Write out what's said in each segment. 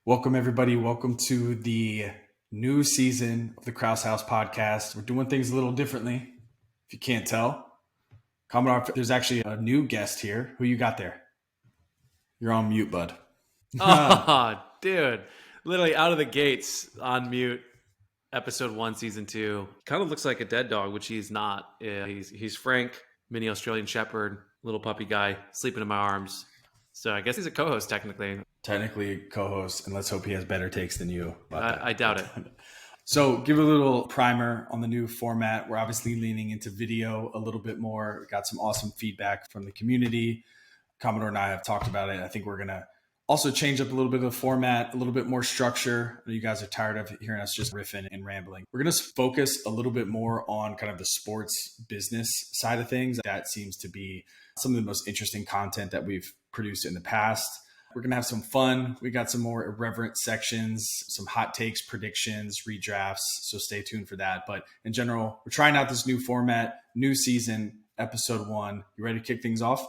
Welcome, everybody. Welcome to the new season of the Krause House podcast. We're doing things a little differently, if you can't tell. Commodore, there's actually a new guest here. Who you got there? You're on mute, bud. Oh, dude. Literally out of the gates on mute. Episode 1, season 2. Kind of looks like a dead dog, which he's not. He's Frank, mini Australian Shepherd, little puppy guy, sleeping in my arms. So I guess he's a co-host technically. Technically co-host, and let's hope he has better takes than you. I doubt it. So give a little primer on the new format. We're obviously leaning into video a little bit more. We got some awesome feedback from the community. Commodore and I have talked about it. I think we're going to also change up a little bit of the format, a little bit more structure. You guys are tired of hearing us just riffing and rambling. We're going to focus a little bit more on kind of the sports business side of things. That seems to be some of the most interesting content that we've produced in the past. We're going to have some fun. We got some more irreverent sections, some hot takes, predictions, redrafts. So stay tuned for that. But in general, we're trying out this new format, new season, episode 1. You ready to kick things off?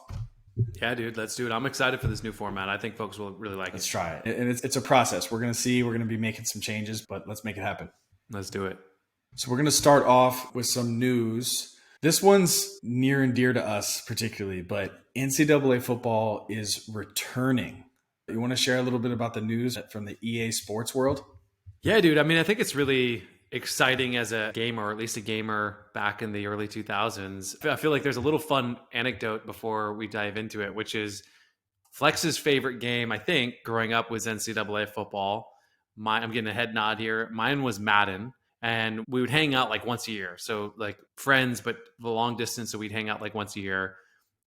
Yeah, dude, let's do it. I'm excited for this new format. I think folks will really like it. Let's try it. And it's a process. We're going to be making some changes, but let's make it happen. Let's do it. So we're going to start off with some news. This one's near and dear to us particularly, but NCAA football is returning. You want to share a little bit about the news from the EA sports world? Yeah, dude. I mean, I think it's really exciting as a gamer, or at least a gamer back in the early 2000s. I feel like there's a little fun anecdote before we dive into it, which is Flex's favorite game, I think, growing up was NCAA football. I'm getting a head nod here. Mine was Madden, and we would hang out like once a year. So like friends, but the long distance. So we'd hang out like once a year,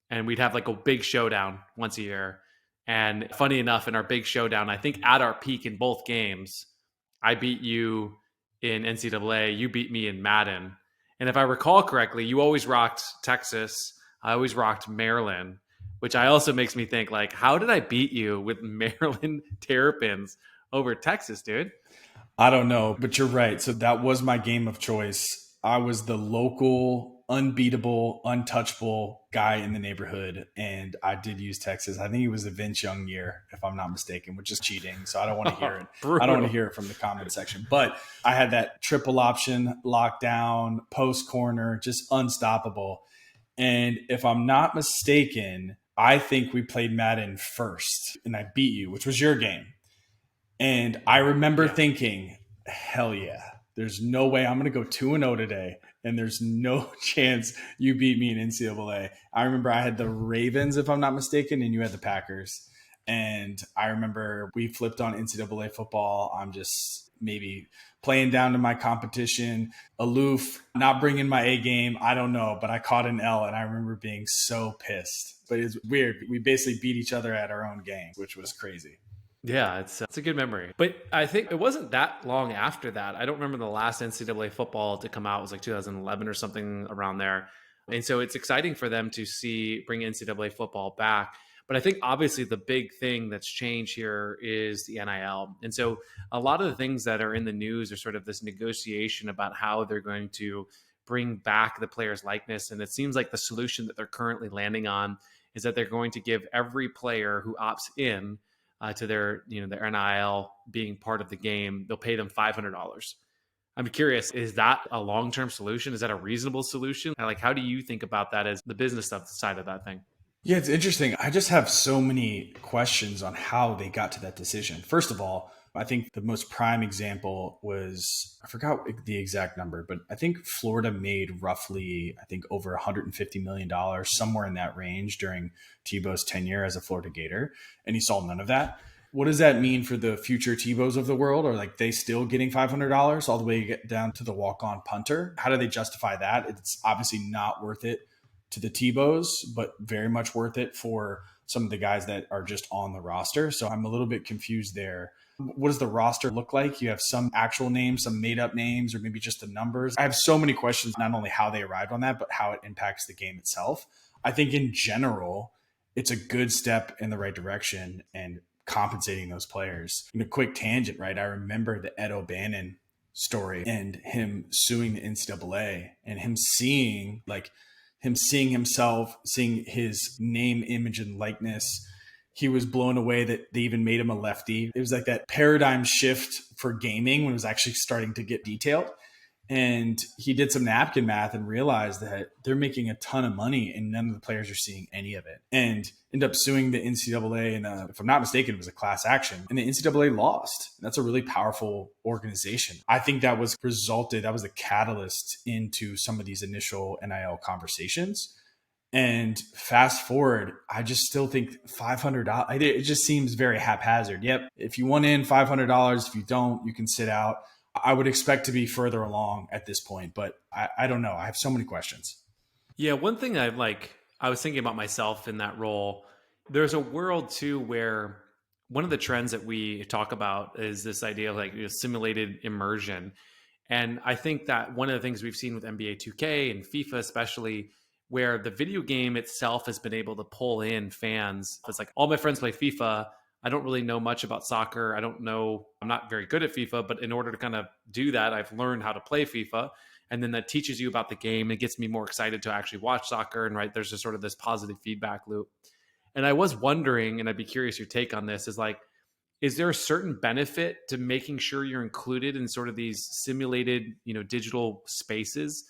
and we'd have like a big showdown once a year. And funny enough, in our big showdown, I think at our peak in both games, I beat you in NCAA, you beat me in Madden. And if I recall correctly, you always rocked Texas. I always rocked Maryland, which also makes me think, like, how did I beat you with Maryland Terrapins over Texas, dude? I don't know, but you're right. So that was my game of choice. I was the local, unbeatable, untouchable guy in the neighborhood, and I did use Texas. I think it was the Vince Young year, if I'm not mistaken, which is cheating. So I don't want to hear it. I don't want to hear it from the comment section. But I had that triple option, lockdown, post corner, just unstoppable. And if I'm not mistaken, I think we played Madden first, and I beat you, which was your game. And I remember thinking, hell yeah, there's no way I'm going to go 2-0 today. And there's no chance you beat me in NCAA. I remember I had the Ravens, if I'm not mistaken, and you had the Packers. And I remember we flipped on NCAA football. I'm just maybe playing down to my competition, aloof, not bringing my A game. I don't know, but I caught an L, and I remember being so pissed. But it's weird. We basically beat each other at our own game, which was crazy. Yeah, it's a good memory. But I think it wasn't that long after that. I don't remember the last NCAA football to come out. It was like 2011 or something around there. And so it's exciting for them to bring NCAA football back. But I think obviously the big thing that's changed here is the NIL. And so a lot of the things that are in the news are sort of this negotiation about how they're going to bring back the player's likeness. And it seems like the solution that they're currently landing on is that they're going to give every player who opts in to their NIL being part of the game, they'll pay them $500. I'm curious, is that a long-term solution? Is that a reasonable solution? Like, how do you think about that as the business stuff side of that thing? Yeah, it's interesting. I just have so many questions on how they got to that decision. First of all, I think the most prime example was, I forgot the exact number, but I think Florida made roughly, over $150 million, somewhere in that range during Tebow's tenure as a Florida Gator. And he saw none of that. What does that mean for the future Tebows of the world? Are like they still getting $500 all the way down to the walk-on punter? How do they justify that? It's obviously not worth it to the Tebows, but very much worth it for some of the guys that are just on the roster. So I'm a little bit confused there. What does the roster look like? You have some actual names, some made up names, or maybe just the numbers. I have so many questions, not only how they arrived on that, but how it impacts the game itself. I think in general, it's a good step in the right direction and compensating those players. In a quick tangent, right? I remember the Ed O'Bannon story and him suing the NCAA and him seeing himself, seeing his name, image, and likeness He was blown away that they even made him a lefty. It was like that paradigm shift for gaming when it was actually starting to get detailed. And he did some napkin math and realized that they're making a ton of money and none of the players are seeing any of it. And ended up suing the NCAA. And if I'm not mistaken, it was a class action. And the NCAA lost. That's a really powerful organization. I think that was the catalyst into some of these initial NIL conversations. And fast forward, I just still think $500. It just seems very haphazard. Yep. If you want in $500, if you don't, you can sit out. I would expect to be further along at this point, but I don't know. I have so many questions. Yeah, one thing I was thinking about myself in that role. There's a world too where one of the trends that we talk about is this idea of like simulated immersion. And I think that one of the things we've seen with NBA 2K and FIFA, especially, where the video game itself has been able to pull in fans. It's like all my friends play FIFA. I don't really know much about soccer. I'm not very good at FIFA, but in order to kind of do that, I've learned how to play FIFA. And then that teaches you about the game. It gets me more excited to actually watch soccer. And right, there's just sort of this positive feedback loop. And I was wondering, and I'd be curious your take on this, is there a certain benefit to making sure you're included in sort of these simulated, digital spaces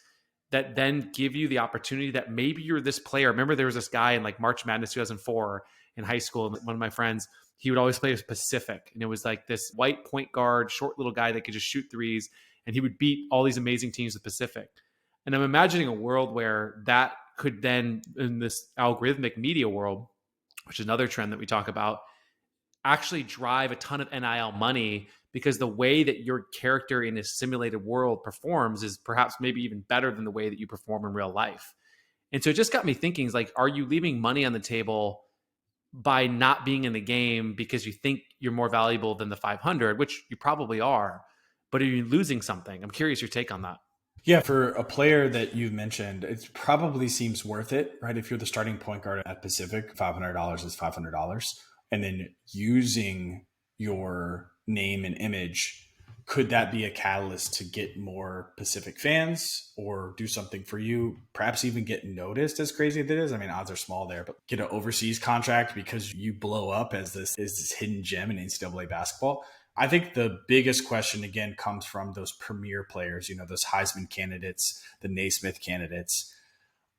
that then give you the opportunity that maybe you're this player? Remember there was this guy in like March Madness 2004 in high school, one of my friends, he would always play as Pacific. And it was like this white point guard, short little guy that could just shoot threes. And he would beat all these amazing teams with Pacific. And I'm imagining a world where that could then, in this algorithmic media world, which is another trend that we talk about, actually drive a ton of NIL money, because the way that your character in a simulated world performs is perhaps maybe even better than the way that you perform in real life. And so it just got me thinking, are you leaving money on the table by not being in the game because you think you're more valuable than the 500, which you probably are, but are you losing something? I'm curious your take on that. Yeah, for a player that you've mentioned, it probably seems worth it, right? If you're the starting point guard at Pacific, $500 is $500. And then using your name and image, could that be a catalyst to get more Pacific fans or do something for you? Perhaps even get noticed, as crazy as it is. I mean, odds are small there, but get an overseas contract because you blow up as this hidden gem in NCAA basketball. I think the biggest question, again, comes from those premier players, those Heisman candidates, the Naismith candidates.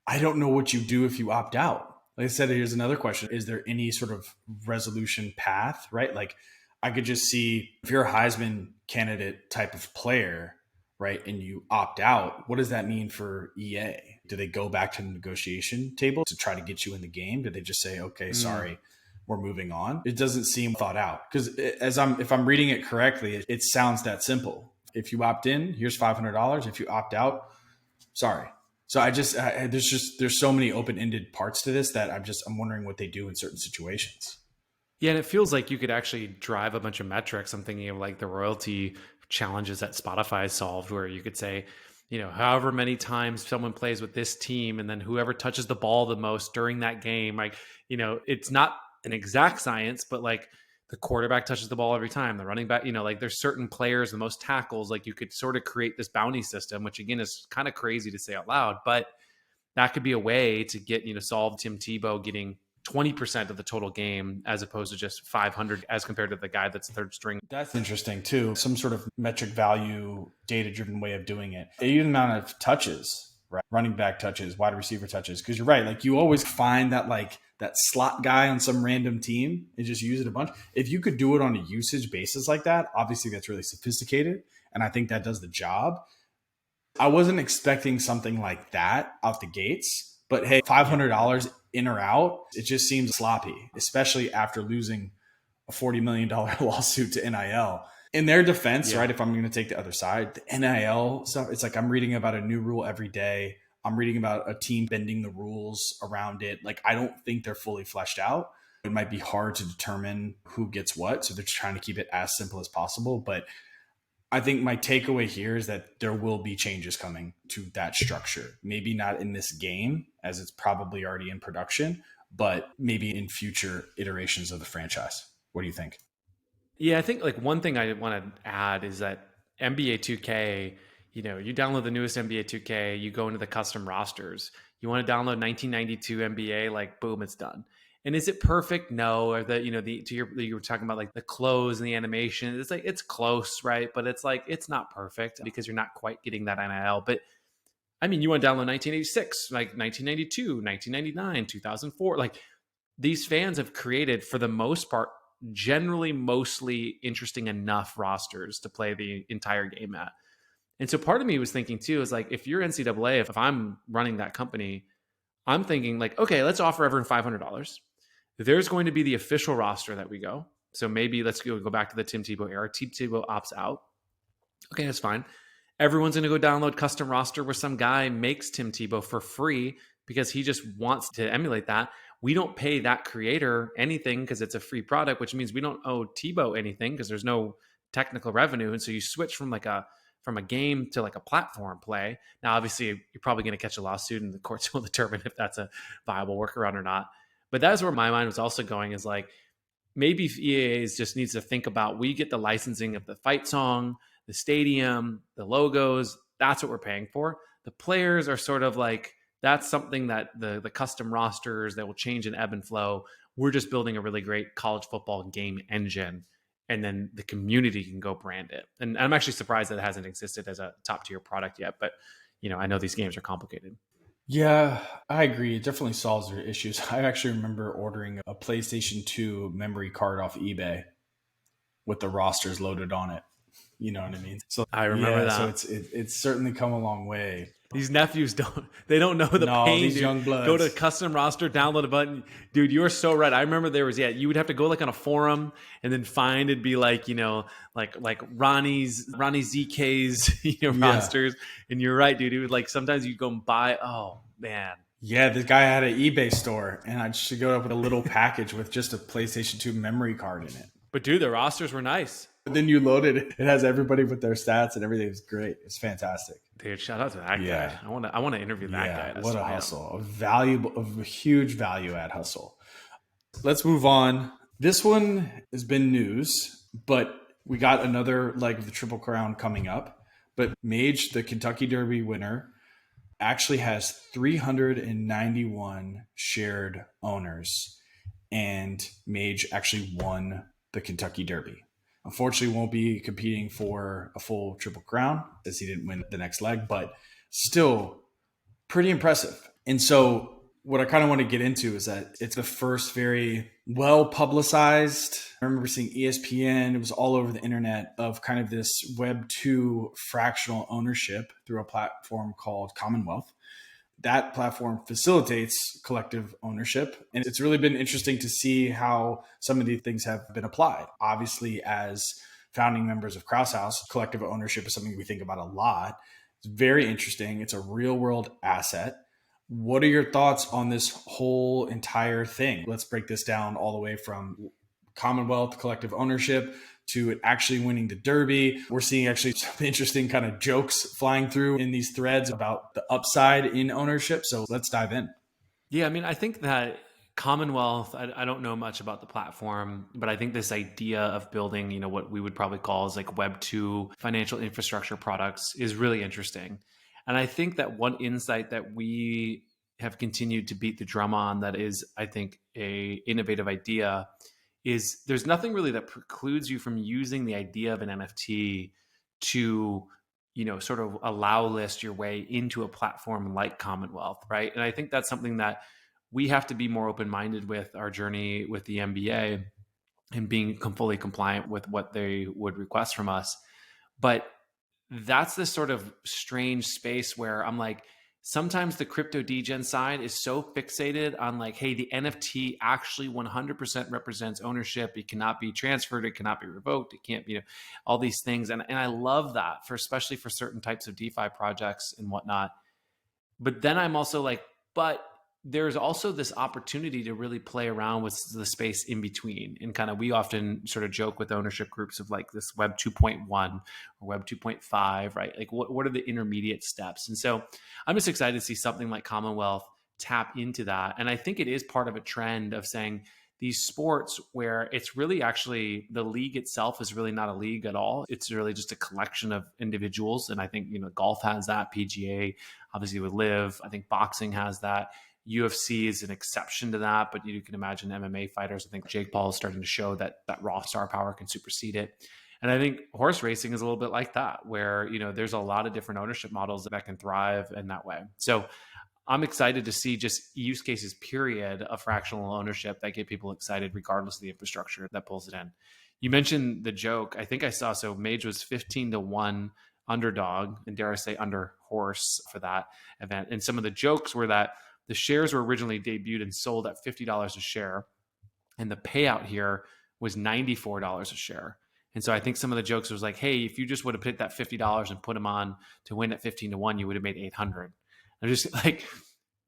I don't know what you do if you opt out. Like I said, here's another question. Is there any sort of resolution path, right? Like I could just see if you're a Heisman candidate type of player, right, and you opt out, what does that mean for EA? Do they go back to the negotiation table to try to get you in the game? Do they just say, okay, sorry, we're moving on? It doesn't seem thought out, because if I'm reading it correctly, it sounds that simple. If you opt in, here's $500. If you opt out, sorry. So there's so many open-ended parts to this that I'm wondering what they do in certain situations. Yeah, and it feels like you could actually drive a bunch of metrics. I'm thinking of like the royalty challenges that Spotify solved, where you could say, however many times someone plays with this team, and then whoever touches the ball the most during that game, it's not an exact science, but like the quarterback touches the ball every time, the running back, there's certain players, the most tackles, like you could sort of create this bounty system, which again is kind of crazy to say out loud, but that could be a way to get, solve Tim Tebow getting 20% of the total game as opposed to just 500 as compared to the guy that's third string. That's interesting too. Some sort of metric value, data-driven way of doing it. Even amount of touches, right? Running back touches, wide receiver touches. Because you're right. Like you always find that that slot guy on some random team and just use it a bunch. If you could do it on a usage basis like that, obviously that's really sophisticated. And I think that does the job. I wasn't expecting something like that out the gates, but hey, $500 in or out, it just seems sloppy, especially after losing a $40 million lawsuit to NIL. In their defense, right, if I'm going to take the other side, the NIL stuff, it's like I'm reading about a new rule every day. I'm reading about a team bending the rules around it. Like, I don't think they're fully fleshed out. It might be hard to determine who gets what. So they're trying to keep it as simple as possible. But I think my takeaway here is that there will be changes coming to that structure. Maybe not in this game, as it's probably already in production, but maybe in future iterations of the franchise. What do you think? Yeah, I think like one thing I want to add is that NBA 2K, you download the newest NBA 2K, you go into the custom rosters. You want to download 1992 NBA, like boom, it's done. And is it perfect? No. Or the, you were talking about like the clothes and the animation. It's like, it's close, right? But it's like, it's not perfect because you're not quite getting that NIL. But I mean, you want to download 1986, like 1992, 1999, 2004. Like these fans have created, for the most part, generally mostly interesting enough rosters to play the entire game at. And so part of me was thinking too, is like, if you're NCAA, if I'm running that company, I'm thinking like, okay, let's offer everyone $500. There's going to be the official roster that we go. So maybe let's go back to the Tim Tebow era. Tim Tebow opts out. Okay, that's fine. Everyone's going to go download custom roster where some guy makes Tim Tebow for free because he just wants to emulate that. We don't pay that creator anything because it's a free product, which means we don't owe Tebow anything because there's no technical revenue. And so you switch from a game to like a platform play. Now, obviously, you're probably going to catch a lawsuit and the courts will determine if that's a viable workaround or not. But that's where my mind was also going, is like, maybe EA just needs to think about, we get the licensing of the fight song, the stadium, the logos. That's what we're paying for. The players are sort of like, that's something that the custom rosters that will change and ebb and flow. We're just building a really great college football game engine, and then the community can go brand it. And I'm actually surprised that it hasn't existed as a top tier product yet. But I know these games are complicated. Yeah, I agree. It definitely solves their issues. I actually remember ordering a PlayStation 2 memory card off eBay with the rosters loaded on it. You know what I mean? So I remember that. So it's certainly come a long way. These nephews don't know the pain. These dude. young bloods. Go to custom roster, download a button. Dude, you are so right. I remember there was, you would have to go like on a forum and then find, it'd be like, like Ronnie ZK's, rosters. And you're right, dude. It would like, sometimes you'd go and buy, oh man. Yeah, this guy had an eBay store and I just go up with a little package with just a PlayStation 2 memory card in it. But dude, the rosters were nice. But then you load it. It has everybody with their stats and everything. It's great. It's fantastic. Dude, shout out to that guy. I want to interview that guy. That's what a hustle. A huge value add hustle. Let's move on. This one has been news, but we got another leg of the Triple Crown coming up. But Mage, the Kentucky Derby winner, actually has 391 shared owners. And Mage actually won the Kentucky Derby. Unfortunately, won't be competing for a full Triple Crown as he didn't win the next leg, but still pretty impressive. And so what I kind of want to get into is that it's the first very well publicized. I remember seeing ESPN, it was all over the internet, of kind of this Web 2 fractional ownership through a platform called Commonwealth. That platform facilitates collective ownership. And it's really been interesting to see how some of these things have been applied. Obviously, as founding members of Krause House, collective ownership is something we think about a lot. It's very interesting. It's a real world asset. What are your thoughts on this whole entire thing? Let's break this down all the way from Commonwealth, collective ownership, to it actually winning the Derby. We're seeing actually some interesting kind of jokes flying through in these threads about the upside in ownership. So let's dive in. Yeah, I mean, I think that Commonwealth, I don't know much about the platform, but I think this idea of building, what we would probably call as like Web 2 financial infrastructure products is really interesting. And I think that one insight that we have continued to beat the drum on that is, I think, a innovative idea is there's nothing really that precludes you from using the idea of an NFT to, sort of allow list your way into a platform like Commonwealth, right? And I think that's something that we have to be more open-minded with our journey with the NBA and being fully compliant with what they would request from us. But that's this sort of strange space where I'm like, sometimes the crypto degen side is so fixated on like, hey, the NFT actually 100% represents ownership. It cannot be transferred. It cannot be revoked. It can't be, all these things. And I love that, especially for certain types of DeFi projects and whatnot. But then I'm also like, but there's also this opportunity to really play around with the space in between. And kind of, we often sort of joke with ownership groups of like this Web 2.1 or Web 2.5, right? Like what are the intermediate steps? And so I'm just excited to see something like Commonwealth tap into that. And I think it is part of a trend of saying these sports where it's really actually the league itself is really not a league at all. It's really just a collection of individuals. And I think, golf has that, PGA, obviously with Live. I think boxing has that. UFC is an exception to that, but you can imagine MMA fighters. I think Jake Paul is starting to show that raw star power can supersede it. And I think horse racing is a little bit like that, where, there's a lot of different ownership models that can thrive in that way. So I'm excited to see just use cases, period, of fractional ownership that get people excited regardless of the infrastructure that pulls it in. You mentioned the joke. I think I saw, so Mage was 15-1 underdog, and dare I say under horse for that event. And some of the jokes were that the shares were originally debuted and sold at $50 a share. And the payout here was $94 a share. And so I think some of the jokes was like, hey, if you just would have picked that $50 and put them on to win at 15-1, you would have made 800. I'm just like,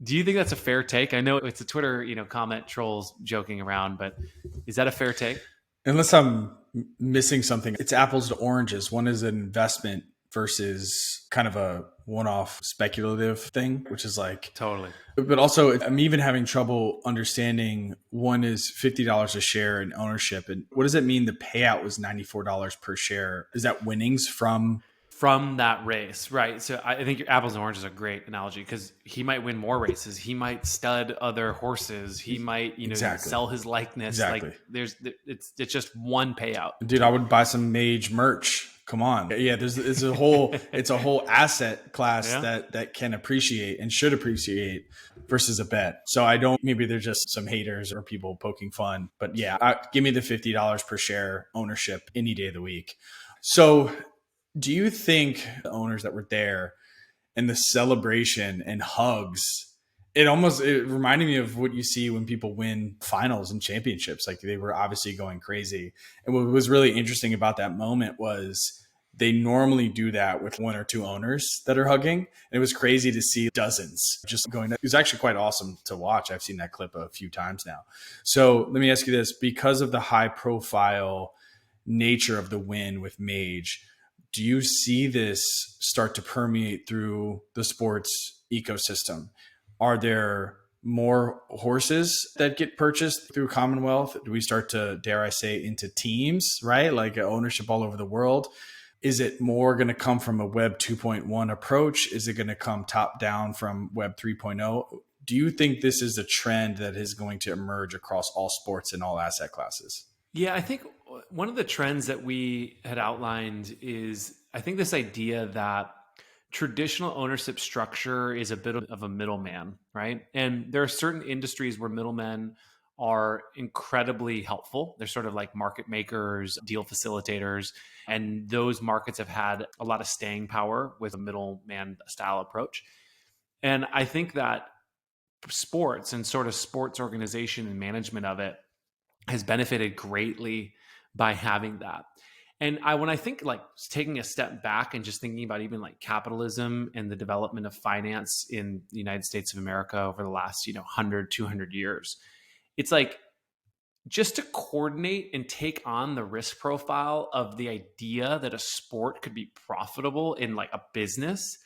do you think that's a fair take? I know it's a Twitter, comment trolls joking around, but is that a fair take? Unless I'm missing something, it's apples to oranges. One is an investment versus kind of a one-off speculative thing, which is like totally. But also, I'm even having trouble understanding, one is $50 a share in ownership. And what does it mean the payout was $94 per share? Is that winnings from that race? Right. So I think your apples and oranges are a great analogy, because he might win more races. He might stud other horses. He might, Exactly. sell his likeness. Exactly. Like it's just one payout. Dude, I would buy some Mage merch. Come on. Yeah, it's a whole asset class that can appreciate and should appreciate versus a bet. So maybe they're just some haters or people poking fun, but yeah, give me the $50 per share ownership any day of the week. So do you think the owners that were there and the celebration and hugs, it reminded me of what you see when people win finals and championships. Like, they were obviously going crazy. And what was really interesting about that moment was they normally do that with one or two owners that are hugging. And it was crazy to see dozens just going. It was actually quite awesome to watch. I've seen that clip a few times now. So let me ask you this, because of the high profile nature of the win with Mage, do you see this start to permeate through the sports ecosystem? Are there more horses that get purchased through Commonwealth? Do we start to, dare I say, into teams, right? Like ownership all over the world? Is it more going to come from a Web 2.1 approach? Is it going to come top down from Web 3.0? Do you think this is a trend that is going to emerge across all sports and all asset classes? Yeah, I think one of the trends that we had outlined is, I think, this idea that traditional ownership structure is a bit of a middleman, right? And there are certain industries where middlemen are incredibly helpful. They're sort of like market makers, deal facilitators, and those markets have had a lot of staying power with a middleman style approach. And I think that sports and sort of sports organization and management of it has benefited greatly by having that. And when I think, like, taking a step back and just thinking about even like capitalism and the development of finance in the United States of America over the last, 100, 200 years, it's like, just to coordinate and take on the risk profile of the idea that a sport could be profitable in like a business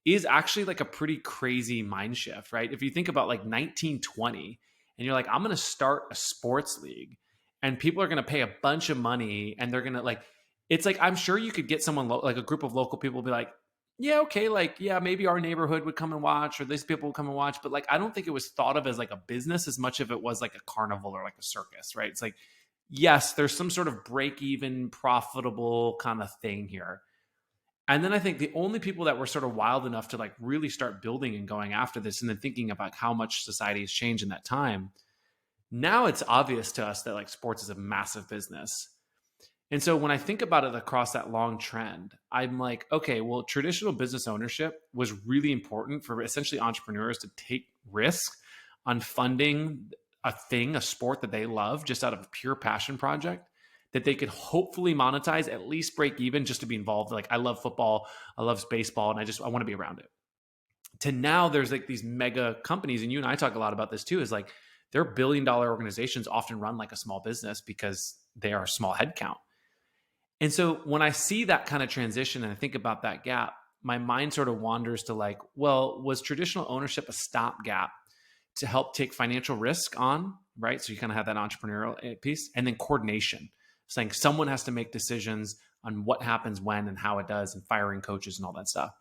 is actually like a pretty crazy mind shift, right? If you think about like 1920 and you're like, I'm going to start a sports league and people are going to pay a bunch of money and they're going to like, it's like, I'm sure you could get someone like a group of local people be like, yeah, okay, like, yeah, maybe our neighborhood would come and watch, or these people would come and watch. But like, I don't think it was thought of as like a business as much of it was like a carnival or like a circus, right? It's like, yes, there's some sort of break-even, profitable kind of thing here. And then I think the only people that were sort of wild enough to like really start building and going after this, and then thinking about how much society has changed in that time, now it's obvious to us that like sports is a massive business. And so when I think about it across that long trend, I'm like, okay, well, traditional business ownership was really important for essentially entrepreneurs to take risk on funding a sport that they love just out of a pure passion project that they could hopefully monetize, at least break even, just to be involved. Like, I love football, I love baseball, and I want to be around it. To now there's like these mega companies, and you and I talk a lot about this too, is like they're billion-dollar organizations often run like a small business because they are a small headcount. And so when I see that kind of transition and I think about that gap, my mind sort of wanders to like, well, was traditional ownership a stopgap to help take financial risk on, right? So you kind of have that entrepreneurial piece, and then coordination, saying someone has to make decisions on what happens when and how it does, and firing coaches and all that stuff.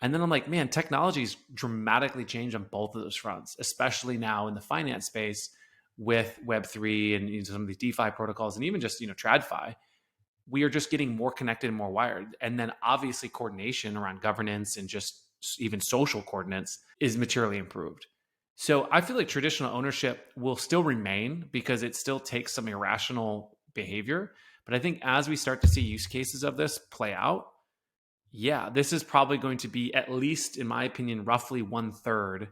And then I'm like, man, technology's dramatically changed on both of those fronts, especially now in the finance space with Web3 and some of these DeFi protocols and even just, TradFi. We are just getting more connected and more wired. And then obviously coordination around governance and just even social coordinates is materially improved. So I feel like traditional ownership will still remain because it still takes some irrational behavior. But I think as we start to see use cases of this play out, yeah, this is probably going to be, at least in my opinion, roughly 1/3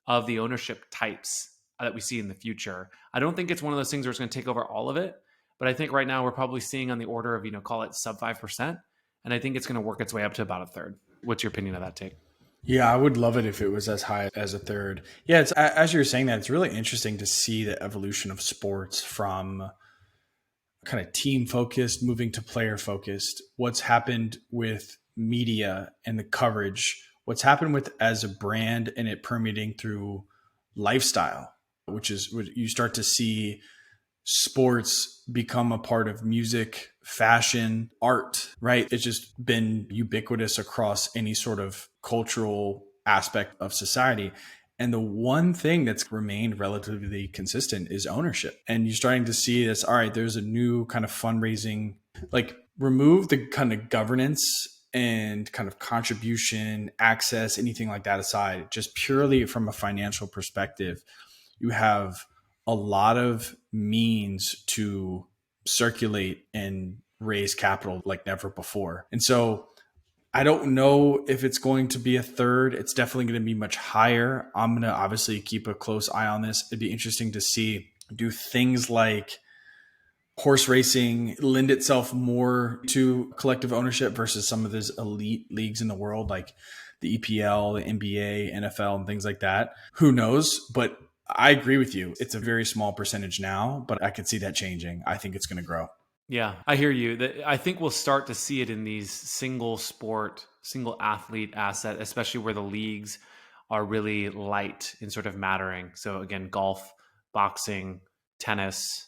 of the ownership types that we see in the future. I don't think it's one of those things where it's going to take over all of it, but I think right now we're probably seeing on the order of, call it sub 5%. And I think it's going to work its way up to about 1/3. What's your opinion of that take? Yeah, I would love it if it was as high as 1/3. Yeah, it's as you're saying that, it's really interesting to see the evolution of sports from kind of team focused moving to player focused. What's happened with media and the coverage, what's happened with as a brand and it permeating through lifestyle, which is what you start to see sports become a part of music, fashion, art, right? It's just been ubiquitous across any sort of cultural aspect of society. And the one thing that's remained relatively consistent is ownership. And you're starting to see this, all right, there's a new kind of fundraising, like remove the kind of governance and kind of contribution, access, anything like that aside, just purely from a financial perspective, you have a lot of means to circulate and raise capital like never before. And so I don't know if it's going to be 1/3. It's definitely going to be much higher. I'm going to obviously keep a close eye on this. It'd be interesting to see, do things like horse racing lend itself more to collective ownership versus some of these elite leagues in the world, like the EPL, the NBA, NFL, and things like that? Who knows? But I agree with you. It's a very small percentage now, but I could see that changing. I think it's going to grow. Yeah, I hear you. I think we'll start to see it in these single sport, single athlete asset, especially where the leagues are really light in sort of mattering. So again, golf, boxing, tennis,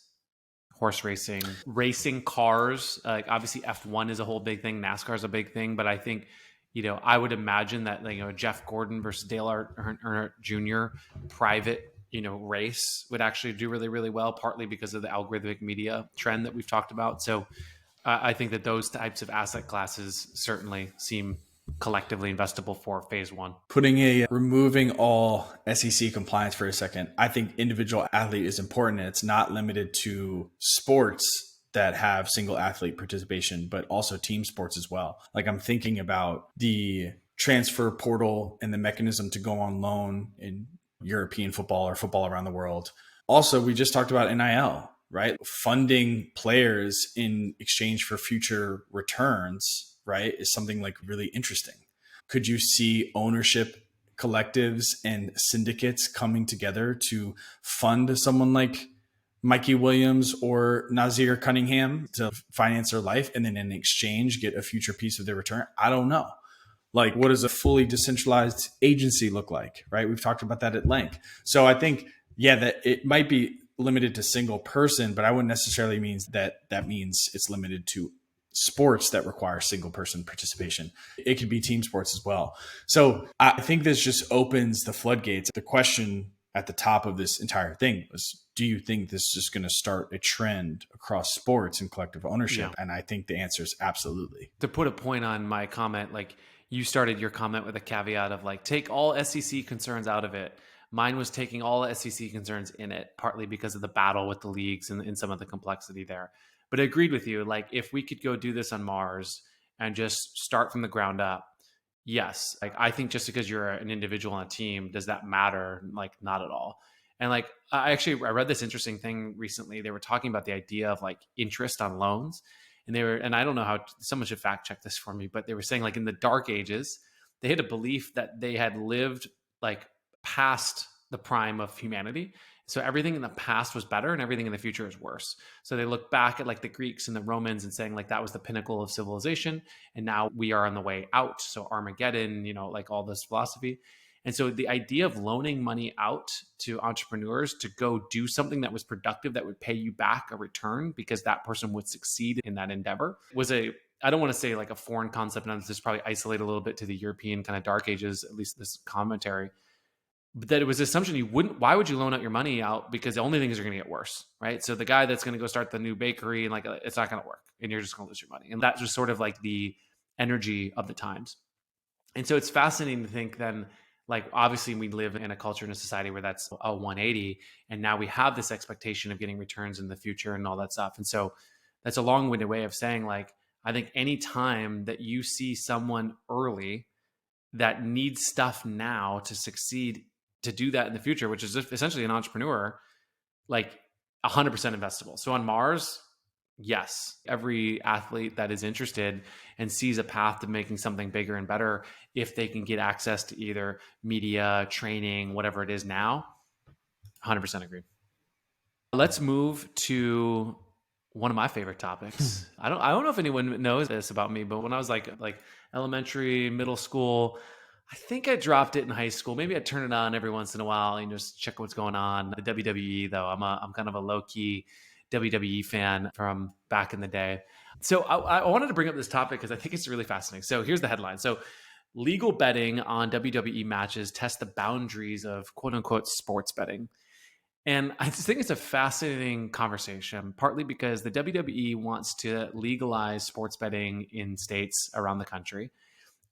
horse racing, racing cars. Like obviously F1 is a whole big thing. NASCAR is a big thing, but I think, I would imagine that Jeff Gordon versus Dale Earnhardt Jr. private race would actually do really, really well, partly because of the algorithmic media trend that we've talked about. So I think that those types of asset classes certainly seem collectively investable for phase one. Removing all SEC compliance for a second, I think individual athlete is important. And it's not limited to sports that have single athlete participation, but also team sports as well. Like I'm thinking about the transfer portal and the mechanism to go on loan in European football or football around the world. Also, we just talked about NIL, right? Funding players in exchange for future returns, right, is something like really interesting. Could you see ownership collectives and syndicates coming together to fund someone like Mikey Williams or Nazir Cunningham to finance their life and then in exchange get a future piece of their return? I don't know. Like, what does a fully decentralized agency look like, right? We've talked about that at length. So I think, yeah, that it might be limited to single person, but I wouldn't necessarily mean that means it's limited to sports that require single person participation. It could be team sports as well. So I think this just opens the floodgates. The question at the top of this entire thing was, do you think this is going to start a trend across sports and collective ownership? Yeah. And I think the answer is absolutely. To put a point on my comment, like you started your comment with a caveat of like, take all SEC concerns out of it. Mine was taking all SEC concerns in it, partly because of the battle with the leagues and some of the complexity there. But I agreed with you. Like if we could go do this on Mars and just start from the ground up, yes. Like I think just because you're an individual on a team, does that matter? Like not at all. And like I read this interesting thing recently. They were talking about the idea of like interest on loans. And I don't know how, someone should fact check this for me, but they were saying like in the dark ages, they had a belief that they had lived like past the prime of humanity. So everything in the past was better and everything in the future is worse. So they look back at like the Greeks and the Romans and saying like that was the pinnacle of civilization. And now we are on the way out. So Armageddon, like all this philosophy. And so the idea of loaning money out to entrepreneurs to go do something that was productive that would pay you back a return because that person would succeed in that endeavor was a I don't want to say like a foreign concept, and this is probably isolated a little bit to the European kind of dark ages, at least this commentary, but that it was the assumption why would you loan out your money out? Because the only thing is you're going to get worse, right? So the guy that's going to go start the new bakery and like, it's not going to work and you're just going to lose your money. And that's just sort of like the energy of the times. And so it's fascinating to think then, like, obviously we live in a culture and a society where that's a 180. And now we have this expectation of getting returns in the future and all that stuff. And so that's a long-winded way of saying, like, I think any time that you see someone early that needs stuff now to succeed, to do that in the future, which is essentially an entrepreneur, like 100% investable. So on Mars, yes, every athlete that is interested and sees a path to making something bigger and better, if they can get access to either media, training, whatever it is now, 100% agree. Let's move to one of my favorite topics. I don't know if anyone knows this about me, but when I was like elementary, middle school, I think I dropped it in high school. Maybe I turn it on every once in a while and just check what's going on. The WWE, though, I'm kind of a low key WWE fan from back in the day. So I wanted to bring up this topic because I think it's really fascinating. So here's the headline. So legal betting on WWE matches test the boundaries of quote unquote sports betting. And I just think it's a fascinating conversation, partly because the WWE wants to legalize sports betting in states around the country.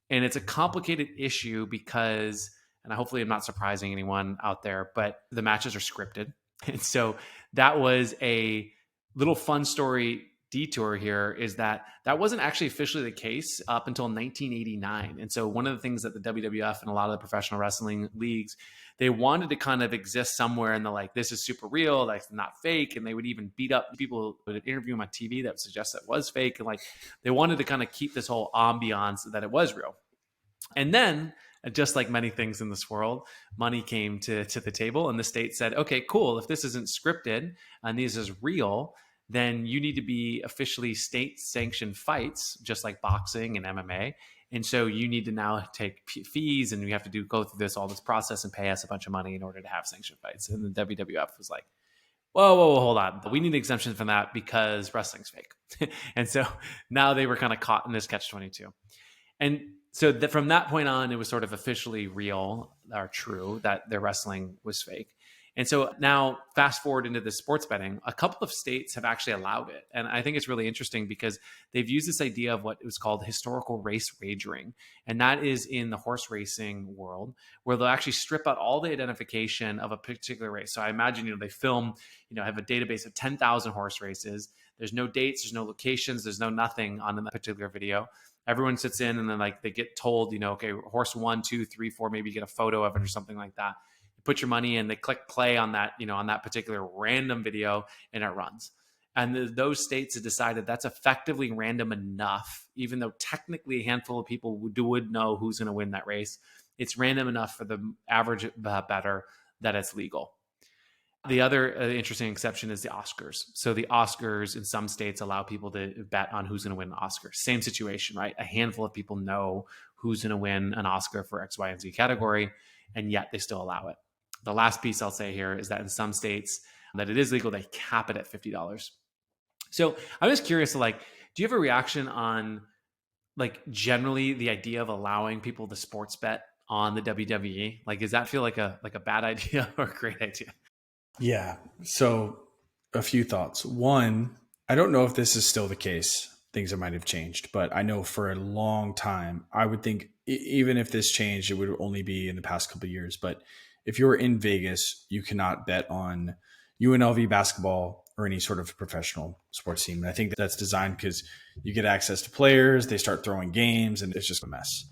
And it's a complicated issue because, and hopefully I'm not surprising anyone out there, but the matches are scripted. And so that was a little fun story detour here, is that wasn't actually officially the case up until 1989. And so one of the things that the WWF and a lot of the professional wrestling leagues, they wanted to kind of exist somewhere in the, like, this is super real, like not fake. And they would even beat up people who would interview them on TV that would suggest that was fake. And like, they wanted to kind of keep this whole ambiance that it was real. And then, just like many things in this world, money came to the table and the state said, okay, cool. If this isn't scripted and this is real, then you need to be officially state sanctioned fights, just like boxing and MMA. And so you need to now take fees and you have to go through all this process and pay us a bunch of money in order to have sanctioned fights. And the WWF was like, whoa, hold on. We need exemptions from that because wrestling's fake. And so now they were kind of caught in this catch-22. And so from that point on, it was sort of officially real or true that their wrestling was fake. And so now fast forward into the sports betting, a couple of states have actually allowed it. And I think it's really interesting because they've used this idea of what was called historical race wagering. And that is in the horse racing world, where they'll actually strip out all the identification of a particular race. So I imagine, they film, have a database of 10,000 horse races. There's no dates, there's no locations, there's no nothing on that particular video. Everyone sits in and then like they get told, okay, horse 1, 2, 3, 4, maybe you get a photo of it or something like that. You put your money in, they click play on that, on that particular random video and it runs. And those states have decided that's effectively random enough, even though technically a handful of people would know who's going to win that race. It's random enough for the average bettor that it's legal. The other interesting exception is the Oscars. So the Oscars in some states allow people to bet on who's going to win an Oscar. Same situation, right? A handful of people know who's going to win an Oscar for X, Y, and Z category, and yet they still allow it. The last piece I'll say here is that in some states that it is legal, they cap it at $50. So I'm just curious, do you have a reaction on, generally the idea of allowing people to sports bet on the WWE? Does that feel like a bad idea or a great idea? Yeah. So a few thoughts. One, I don't know if this is still the case. Things might have changed, but I know for a long time, I would think even if this changed, it would only be in the past couple of years. But if you're in Vegas, you cannot bet on UNLV basketball or any sort of professional sports team. And I think that's designed because you get access to players, they start throwing games, and it's just a mess.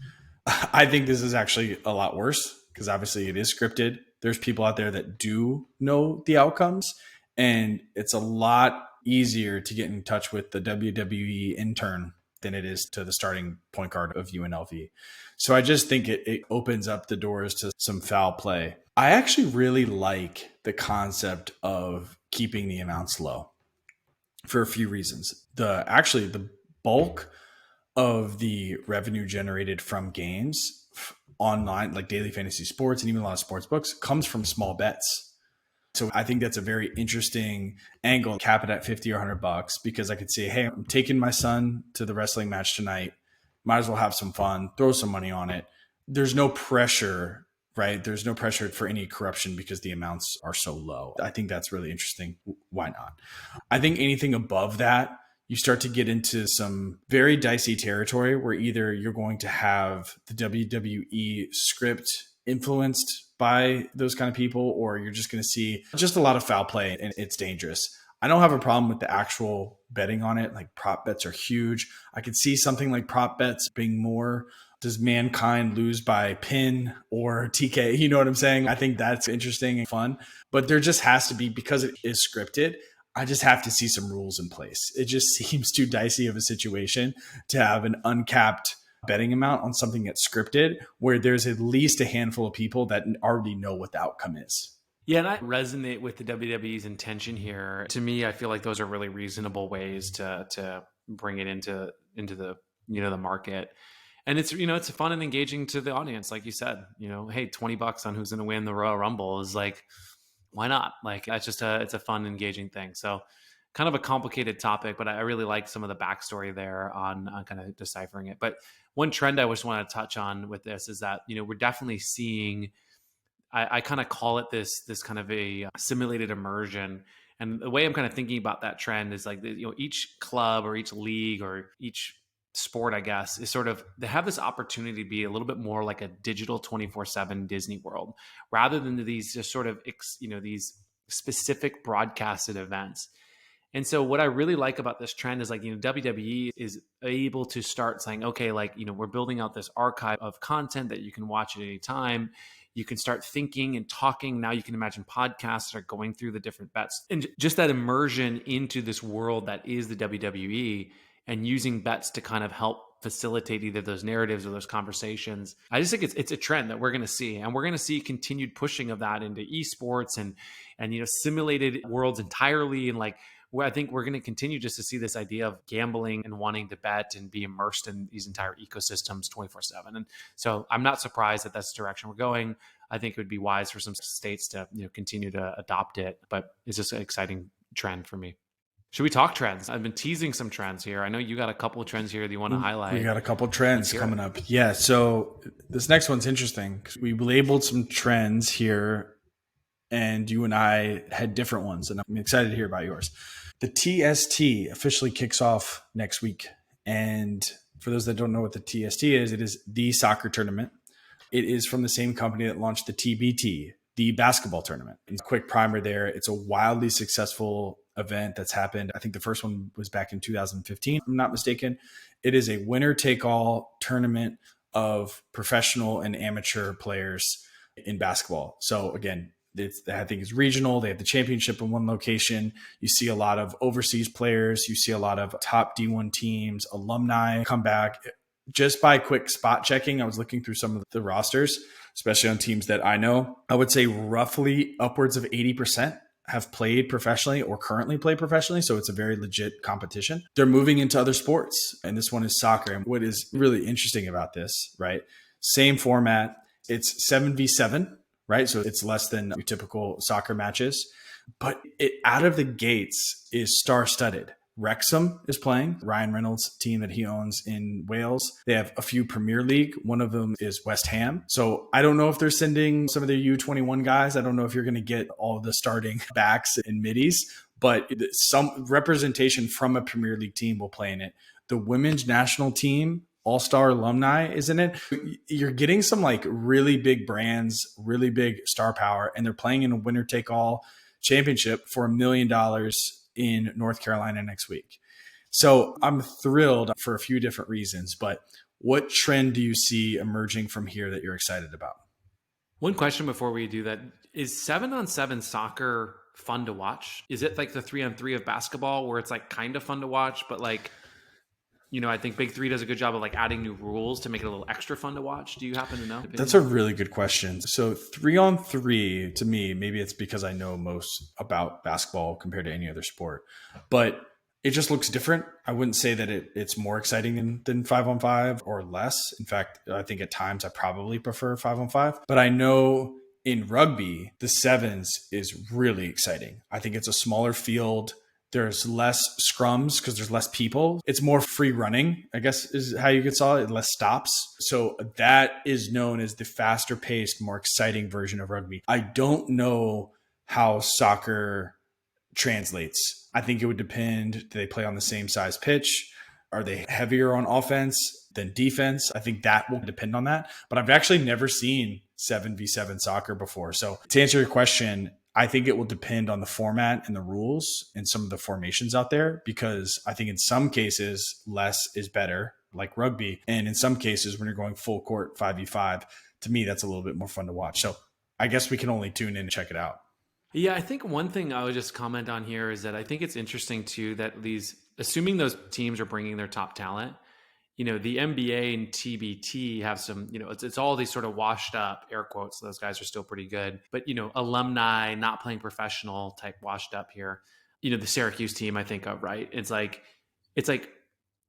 I think this is actually a lot worse because obviously it is scripted. There's people out there that do know the outcomes, and it's a lot easier to get in touch with the WWE intern than it is to the starting point guard of UNLV. So I just think it opens up the doors to some foul play. I actually really like the concept of keeping the amounts low for a few reasons. The bulk of the revenue generated from games online, like daily fantasy sports and even a lot of sports books, comes from small bets. So I think that's a very interesting angle. Cap it at 50 or $100 because I could say, hey, I'm taking my son to the wrestling match tonight. Might as well have some fun, throw some money on it. There's no pressure, right? There's no pressure for any corruption because the amounts are so low. I think that's really interesting. Why not? I think anything above that, you start to get into some very dicey territory where either you're going to have the WWE script influenced by those kind of people, or you're just going to see just a lot of foul play and it's dangerous. I don't have a problem with the actual betting on it. Like prop bets are huge. I could see something like prop bets being more, does Mankind lose by pin or TK? You know what I'm saying? I think that's interesting and fun, but there just has to be, because it is scripted, I just have to see some rules in place. It just seems too dicey of a situation to have an uncapped betting amount on something that's scripted where there's at least a handful of people that already know what the outcome is. Yeah, and I resonate with the WWE's intention here. To me, I feel like those are really reasonable ways to bring it into the the market. And it's it's fun and engaging to the audience, like you said. Hey, $20 on who's going to win the Royal Rumble is like, why not? Like that's just it's a fun, engaging thing. So kind of a complicated topic, but I really like some of the backstory there on kind of deciphering it. But one trend I just want to touch on with this is that, we're definitely seeing, I kind of call it this kind of a simulated immersion. And the way I'm kind of thinking about that trend is like, each club or each league or each sport, I guess, is sort of, they have this opportunity to be a little bit more like a digital 24/7 Disney World, rather than these just sort of, these specific broadcasted events. And so what I really like about this trend is like, WWE is able to start saying, okay, like, we're building out this archive of content that you can watch at any time. You can start thinking and talking. Now you can imagine podcasts that are going through the different bets, and just that immersion into this world that is the WWE, and using bets to kind of help facilitate either those narratives or those conversations. I just think it's a trend that we're going to see, and we're going to see continued pushing of that into esports and simulated worlds entirely. And like, where I think we're going to continue just to see this idea of gambling and wanting to bet and be immersed in these entire ecosystems 24/7. And so I'm not surprised that that's the direction we're going. I think it would be wise for some states to continue to adopt it, but it's just an exciting trend for me. Should we talk trends? I've been teasing some trends here. I know you got a couple of trends here that you want to highlight. We got a couple of trends coming up. Yeah. So this next one's interesting because we labeled some trends here and you and I had different ones, and I'm excited to hear about yours. The TST officially kicks off next week. And for those that don't know what the TST is, it is the soccer tournament. It is from the same company that launched the TBT, the basketball tournament. And quick primer there. It's a wildly successful event that's happened. I think the first one was back in 2015, if I'm not mistaken. It is a winner-take-all tournament of professional and amateur players in basketball. So again, I think it's regional. They have the championship in one location. You see a lot of overseas players. You see a lot of top D1 teams, alumni come back. Just by quick spot checking, I was looking through some of the rosters, especially on teams that I know. I would say roughly upwards of 80% have played professionally or currently play professionally. So it's a very legit competition. They're moving into other sports, and this one is soccer. And what is really interesting about this, right? Same format. It's 7v7. Right. So it's less than your typical soccer matches, but it out of the gates is star studded. Wrexham is playing, Ryan Reynolds' team that he owns in Wales. They have a few Premier League. One of them is West Ham. So I don't know if they're sending some of their U21 guys. I don't know if you're going to get all the starting backs and middies, but some representation from a Premier League team will play in it. The women's national team, all-star alumni, isn't it? You're getting some like really big brands, really big star power, and they're playing in a winner-take-all championship for $1 million in North Carolina next week. So I'm thrilled for a few different reasons, but what trend do you see emerging from here that you're excited about? One question before we do that, is 7-on-7 soccer fun to watch? Is it like the 3-on-3 of basketball where it's like kind of fun to watch, but like, I think Big Three does a good job of like adding new rules to make it a little extra fun to watch. Do you happen to know? That's a really good question. So 3-on-3 to me, maybe it's because I know most about basketball compared to any other sport, but it just looks different. I wouldn't say that it's more exciting than 5-on-5 or less. In fact, I think at times I probably prefer 5-on-5, but I know in rugby, the sevens is really exciting. I think it's a smaller field. There's less scrums because there's less people. It's more free running, I guess is how you could saw it, less stops. So that is known as the faster paced, more exciting version of rugby. I don't know how soccer translates. I think it would depend. Do they play on the same size pitch? Are they heavier on offense than defense? I think that will depend on that. But I've actually never seen 7v7 soccer before. So to answer your question, I think it will depend on the format and the rules and some of the formations out there, because I think in some cases, less is better, like rugby. And in some cases, when you're going full court 5v5, to me, that's a little bit more fun to watch. So I guess we can only tune in and check it out. Yeah, I think one thing I would just comment on here is that I think it's interesting too that assuming those teams are bringing their top talent, the NBA and TBT have some, it's all these sort of washed up air quotes. Those guys are still pretty good, but alumni, not playing professional type washed up here. The Syracuse team I think of, right? It's like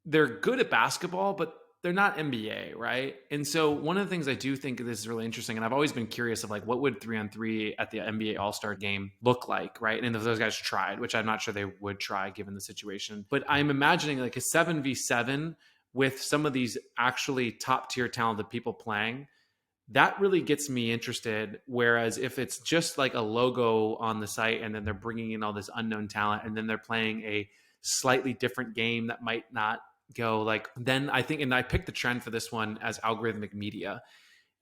they're good at basketball, but they're not NBA, right? And so one of the things I do think this is really interesting, and I've always been curious of what would 3-on-3 at the NBA All-Star game look like, right? And if those guys tried, which I'm not sure they would try given the situation, but I'm imagining like a 7v7 with some of these actually top tier talented people playing. That really gets me interested. Whereas if it's just like a logo on the site and then they're bringing in all this unknown talent and then they're playing a slightly different game that might not go then I think, and I picked the trend for this one as algorithmic media.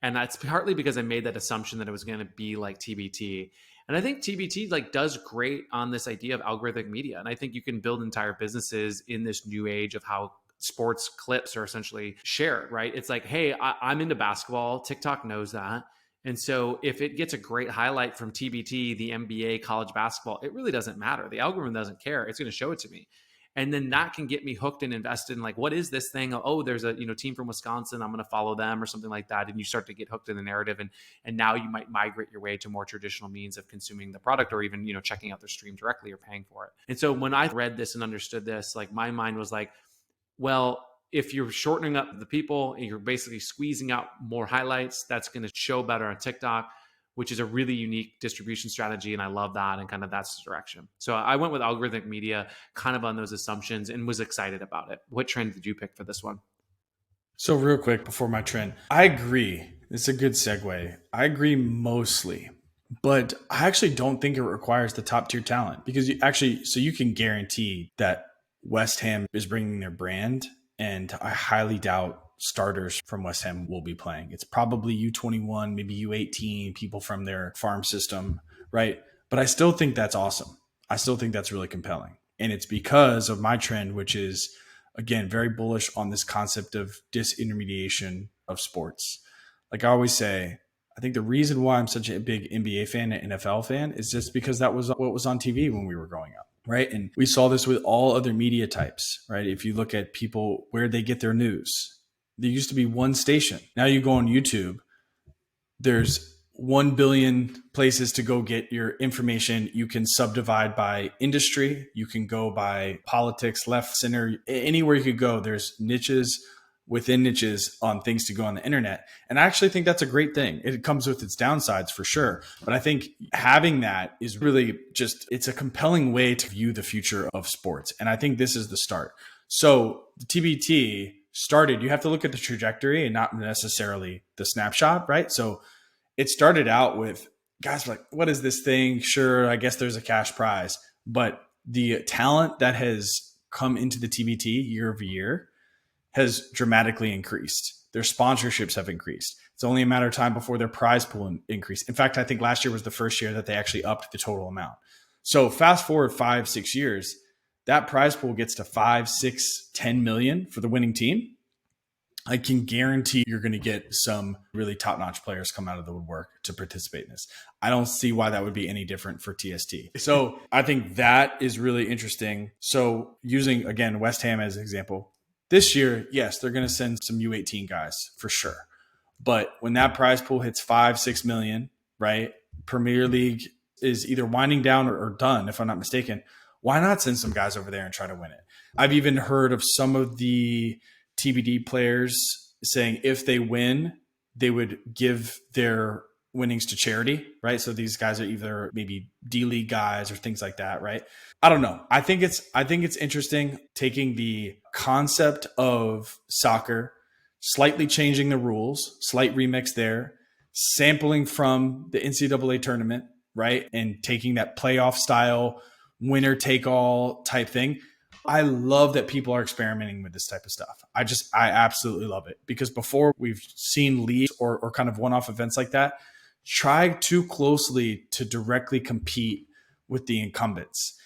And that's partly because I made that assumption that it was going to be like TBT. And I think TBT does great on this idea of algorithmic media. And I think you can build entire businesses in this new age of how sports clips are essentially shared, right? It's like, hey, I'm into basketball. TikTok knows that. And so if it gets a great highlight from TBT, the NBA, college basketball, it really doesn't matter. The algorithm doesn't care. It's going to show it to me. And then that can get me hooked and invested in what is this thing? Oh, there's a team from Wisconsin. I'm going to follow them or something like that. And you start to get hooked in the narrative. And now you might migrate your way to more traditional means of consuming the product, or even, checking out their stream directly or paying for it. And so when I read this and understood this, my mind was well, if you're shortening up the people and you're basically squeezing out more highlights, that's going to show better on TikTok, which is a really unique distribution strategy. And I love that. And kind of that's the direction. So I went with algorithmic media kind of on those assumptions and was excited about it. What trend did you pick for this one? So real quick before my trend, I agree. It's a good segue. I agree mostly, but I actually don't think it requires the top tier talent, because you can guarantee that West Ham is bringing their brand, and I highly doubt starters from West Ham will be playing. It's probably U21, maybe U18, people from their farm system, right? But I still think that's awesome. I still think that's really compelling. And it's because of my trend, which is, again, very bullish on this concept of disintermediation of sports. Like I always say, I think the reason why I'm such a big NBA fan and NFL fan is just because that was what was on TV when we were growing up. Right. And we saw this with all other media types, right? If you look at people, where they get their news, there used to be one station. Now you go on YouTube, there's 1 billion places to go get your information. You can subdivide by industry. You can go by politics, left, center, anywhere you could go. There's niches within niches on things to go on the internet. And I actually think that's a great thing. It comes with its downsides for sure. But I think having that is really it's a compelling way to view the future of sports. And I think this is the start. So the TBT started, you have to look at the trajectory and not necessarily the snapshot, right? So it started out with guys like, what is this thing? Sure, I guess there's a cash prize. But the talent that has come into the TBT year over year has dramatically increased. Their sponsorships have increased. It's only a matter of time before their prize pool increased. In fact, I think last year was the first year that they actually upped the total amount. So fast forward 5-6 years, that prize pool gets to 5, 6, 10 million for the winning team. I can guarantee you're going to get some really top-notch players come out of the woodwork to participate in this. I don't see why that would be any different for TST. So I think that is really interesting. So using, again, West Ham as an example, this year, yes, they're going to send some U18 guys for sure. But when that prize pool hits 5, 6 million, right? Premier League is either winding down or done, if I'm not mistaken. Why not send some guys over there and try to win it? I've even heard of some of the TBD players saying if they win, they would give their winnings to charity, right? So these guys are either maybe D-League guys or things like that, right? I don't know. I think it's interesting taking the concept of soccer, slightly changing the rules, slight remix there, sampling from the NCAA tournament, right? And taking that playoff style, winner take all type thing. I love that people are experimenting with this type of stuff. I absolutely love it, because before we've seen leagues or kind of one-off events like that try too closely to directly compete with the incumbents.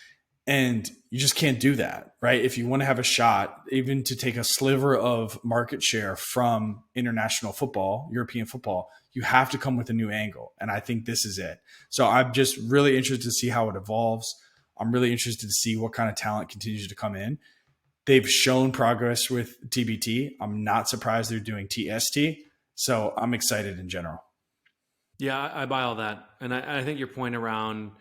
And you just can't do that, right? If you want to have a shot, even to take a sliver of market share from international football, European football, you have to come with a new angle. And I think this is it. So I'm just really interested to see how it evolves. I'm really interested to see what kind of talent continues to come in. They've shown progress with TBT. I'm not surprised they're doing TST. So I'm excited in general. Yeah, I buy all that. And I think your point around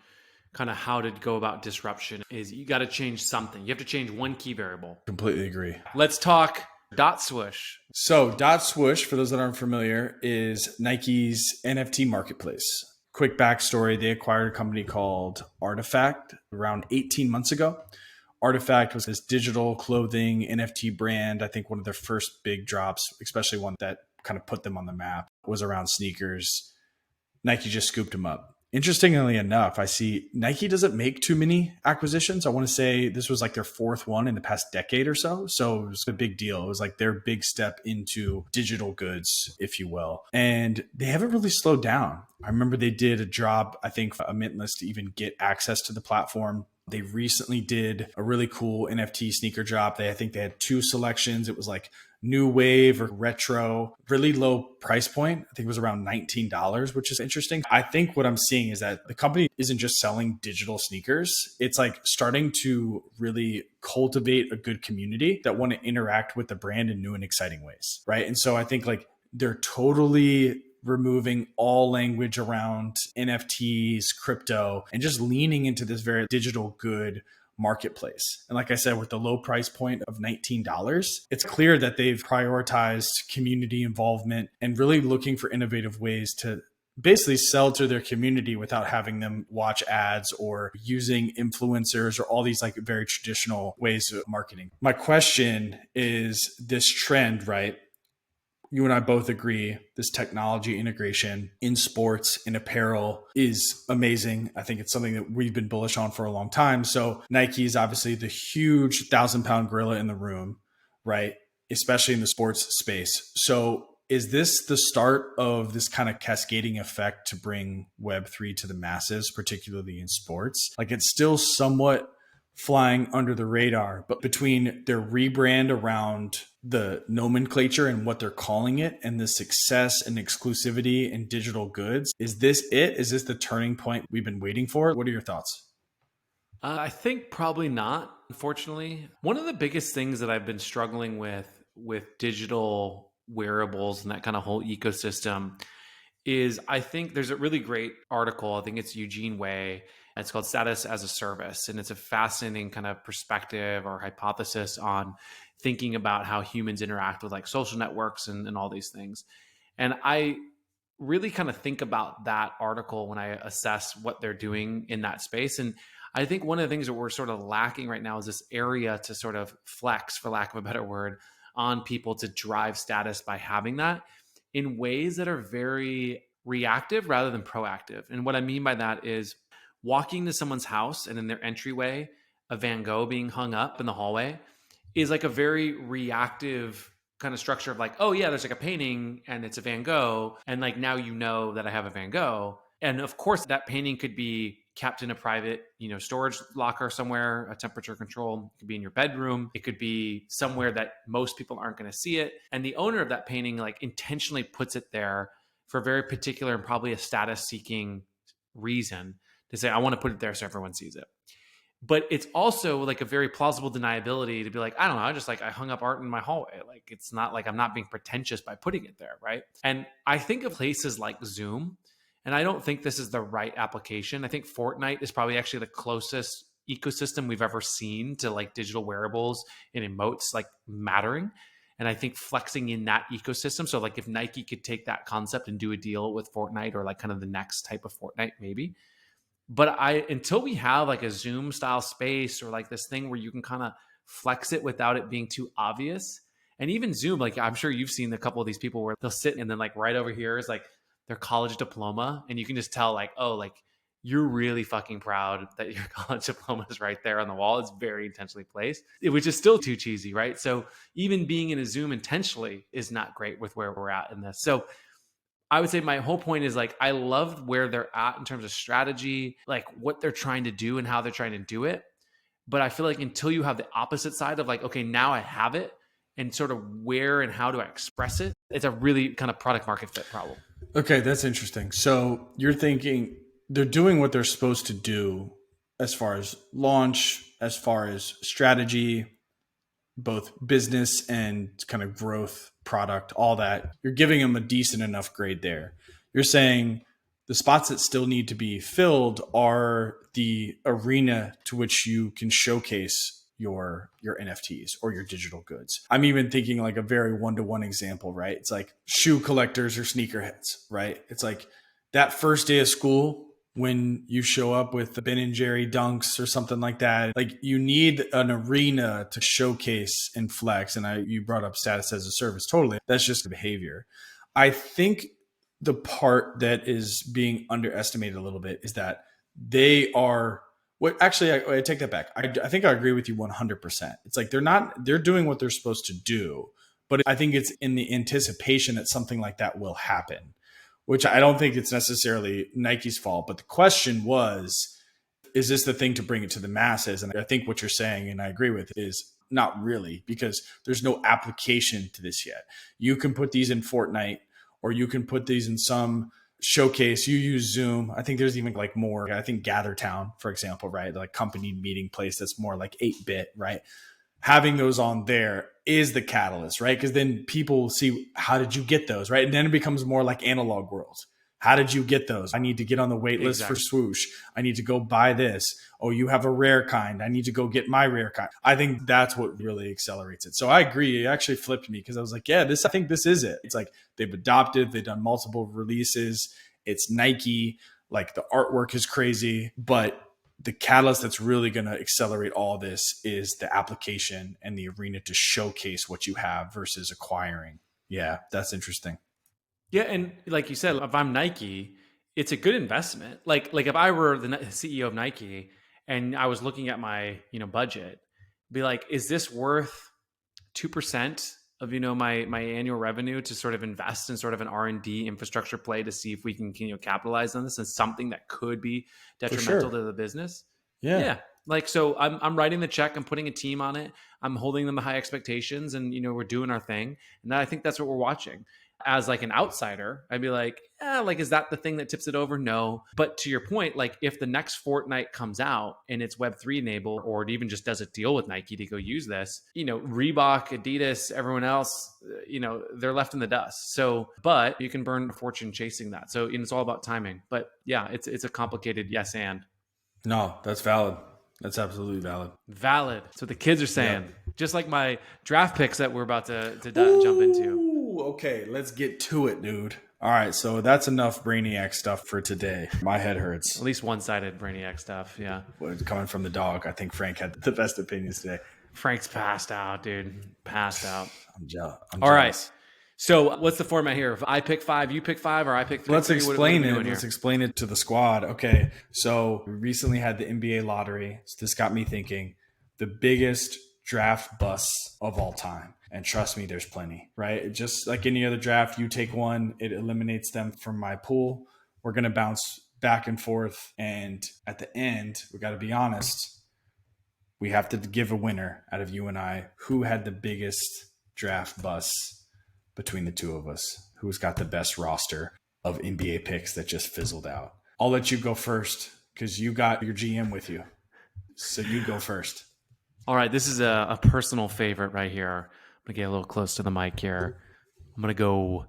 kind of how to go about disruption is you got to change something. You have to change one key variable. Completely agree. Let's talk Dot Swoosh. So Dot Swoosh, for those that aren't familiar, is Nike's NFT marketplace. Quick backstory, they acquired a company called Artifact around 18 months ago. Artifact was this digital clothing NFT brand. I think one of their first big drops, especially one that kind of put them on the map, was around sneakers. Nike just scooped them up. Interestingly enough, I see Nike doesn't make too many acquisitions. I want to say this was like their fourth one in the past decade or so. So it was a big deal. It was like their big step into digital goods, if you will. And they haven't really slowed down. I remember they did a drop, I think, a Mintless to even get access to the platform. They recently did a really cool NFT sneaker drop. I think they had 2 selections. It was like new wave or retro, really low price point. I think it was around $19, which is interesting. I think what I'm seeing is that the company isn't just selling digital sneakers. It's like starting to really cultivate a good community that want to interact with the brand in new and exciting ways, right? And so I think like they're totally removing all language around NFTs, crypto, and just leaning into this very digital good marketplace. And like I said, with the low price point of $19, it's clear that they've prioritized community involvement and really looking for innovative ways to basically sell to their community without having them watch ads or using influencers or all these like very traditional ways of marketing. My question is this trend, right? You and I both agree this technology integration in sports, in apparel is amazing. I think it's something that we've been bullish on for a long time. So Nike is obviously the huge 1,000-pound gorilla in the room, right? Especially in the sports space. So is this the start of this kind of cascading effect to bring Web3 to the masses, particularly in sports? Like it's still somewhat flying under the radar, but between their rebrand around the nomenclature and what they're calling it and the success and exclusivity in digital goods, is this it? Is this the turning point we've been waiting for? What are your thoughts? I think probably not, unfortunately. One of the biggest things that I've been struggling with digital wearables and that kind of whole ecosystem is I think there's a really great article. I think it's Eugene Wei. It's called Status as a Service. And it's a fascinating kind of perspective or hypothesis on thinking about how humans interact with like social networks and all these things. And I really kind of think about that article when I assess what they're doing in that space. And I think one of the things that we're sort of lacking right now is this area to sort of flex, for lack of a better word, on people to drive status by having that in ways that are very reactive rather than proactive. And what I mean by that is walking to someone's house and in their entryway, a Van Gogh being hung up in the hallway is like a very reactive kind of structure of like, oh yeah, there's like a painting and it's a Van Gogh. And like, now you know that I have a Van Gogh. And of course that painting could be kept in a private, storage locker somewhere, a temperature control. It could be in your bedroom. It could be somewhere that most people aren't going to see it. And the owner of that painting like intentionally puts it there for a very particular and probably a status seeking reason to say, I want to put it there so everyone sees it. But it's also like a very plausible deniability to be like, I don't know, I hung up art in my hallway. Like, it's not like I'm not being pretentious by putting it there, right? And I think of places like Zoom, and I don't think this is the right application. I think Fortnite is probably actually the closest ecosystem we've ever seen to like digital wearables and emotes like mattering. And I think flexing in that ecosystem. So like if Nike could take that concept and do a deal with Fortnite or like kind of the next type of Fortnite, maybe. But until we have like a Zoom style space or like this thing where you can kind of flex it without it being too obvious. And even Zoom, like I'm sure you've seen a couple of these people where they'll sit and then like right over here is like their college diploma. And you can just tell like, oh, like you're really fucking proud that your college diploma is right there on the wall. It's very intentionally placed, which is still too cheesy, right? So even being in a Zoom intentionally is not great with where we're at in this. So I would say my whole point is like, I love where they're at in terms of strategy, like what they're trying to do and how they're trying to do it. But I feel like until you have the opposite side of like, okay, now I have it and sort of where and how do I express it, it's a really kind of product market fit problem. Okay, that's interesting. So you're thinking they're doing what they're supposed to do as far as launch, as far as strategy, both business and kind of growth, product, all that. You're giving them a decent enough grade there. You're saying the spots that still need to be filled are the arena to which you can showcase your NFTs or your digital goods. I'm even thinking like a very one-to-one example, right? It's like shoe collectors or sneakerheads, right? It's like that first day of school when you show up with the Ben and Jerry dunks or something like that. Like you need an arena to showcase and flex. And you brought up status as a service. Totally. That's just the behavior. I think the part that is being underestimated a little bit is that they are actually, I take that back. I think I agree with you 100%. It's like they're doing what they're supposed to do, but I think it's in the anticipation that something like that will happen, which I don't think it's necessarily Nike's fault. But the question was, is this the thing to bring it to the masses? And I think what you're saying, and I agree with, is not really, because there's no application to this yet. You can put these in Fortnite, or you can put these in some showcase. You use Zoom. I think there's even like more. I think GatherTown, for example, right? Like company meeting place that's more like 8-bit, right? Having those on there is the catalyst, right? Because then people will see, how did you get those, right? And then it becomes more like Analog World. How did you get those? I need to get on the wait list for swoosh. I need to go buy this. Oh, you have a rare kind. I need to go get my rare kind. I think that's what really accelerates it. So I agree. It actually flipped me because I was like, yeah, I think this is it. It's like they've adopted, they've done multiple releases. It's Nike. Like the artwork is crazy, but the catalyst that's really going to accelerate all this is the application and the arena to showcase what you have versus acquiring. Yeah, that's interesting. Yeah, and like you said, if I'm Nike, it's a good investment. Like if I were the CEO of Nike and I was looking at my budget, be like, is this worth 2% of my annual revenue to sort of invest in sort of an R&D infrastructure play to see if we can capitalize on this as something that could be detrimental to the business? Yeah. Like, so I'm writing the check. I'm putting a team on it. I'm holding them to high expectations, and we're doing our thing. And I think that's what we're watching. As like an outsider, I'd be like, like, is that the thing that tips it over? No. But to your point, like if the next Fortnite comes out and it's Web3 enabled, or it even just does a deal with Nike to go use this, Reebok, Adidas, everyone else, they're left in the dust. So, but you can burn a fortune chasing that. So it's all about timing. But yeah, it's a complicated yes and. No, that's valid. That's absolutely valid. Valid. So the kids are saying, just like my draft picks that we're about to jump into. Okay, let's get to it, dude. All right, so that's enough Brainiac stuff for today. My head hurts. At least one-sided Brainiac stuff, yeah. Coming from the dog, I think Frank had the best opinions today. Frank's passed out, dude. Passed out. I'm jealous. All right. So what's the format here? If I pick 5, you pick 5, or I pick 3? Let's explain it. Let's explain it to the squad. Okay, so we recently had the NBA lottery. So this got me thinking, the biggest draft busts of all time. And trust me, there's plenty, right? Just like any other draft, you take one, it eliminates them from my pool. We're going to bounce back and forth. And at the end, we got to be honest. We have to give a winner out of you and I. Who had the biggest draft busts between the two of us? Who's got the best roster of NBA picks that just fizzled out? I'll let you go first because you got your GM with you. So you go first. All right. This is a personal favorite right here. I'm going to get a little close to the mic here. I'm going to go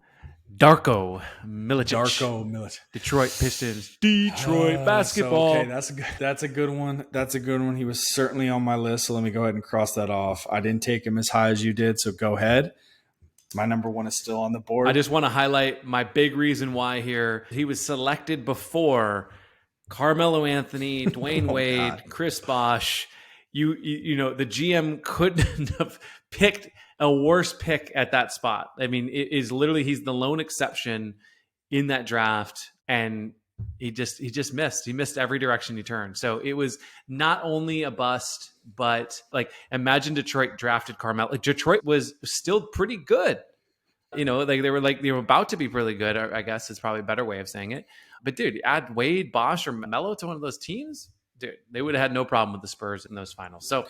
Darko Milicic. Detroit Pistons. Detroit basketball. So, okay, that's a good one. That's a good one. He was certainly on my list. So let me go ahead and cross that off. I didn't take him as high as you did. So go ahead. My number one is still on the board. I just want to highlight my big reason why here. He was selected before Carmelo Anthony, Dwayne Wade, God. Chris Bosh. You know, the GM couldn't have picked a worse pick at that spot. I mean, it is literally, he's the lone exception in that draft, and he just missed. He missed every direction he turned. So it was not only a bust, but like, imagine Detroit drafted Carmelo. Like, Detroit was still pretty good. You know, they were about to be really good, I guess is probably a better way of saying it. But dude, add Wade, Bosh, or Melo to one of those teams, dude, they would have had no problem with the Spurs in those finals. So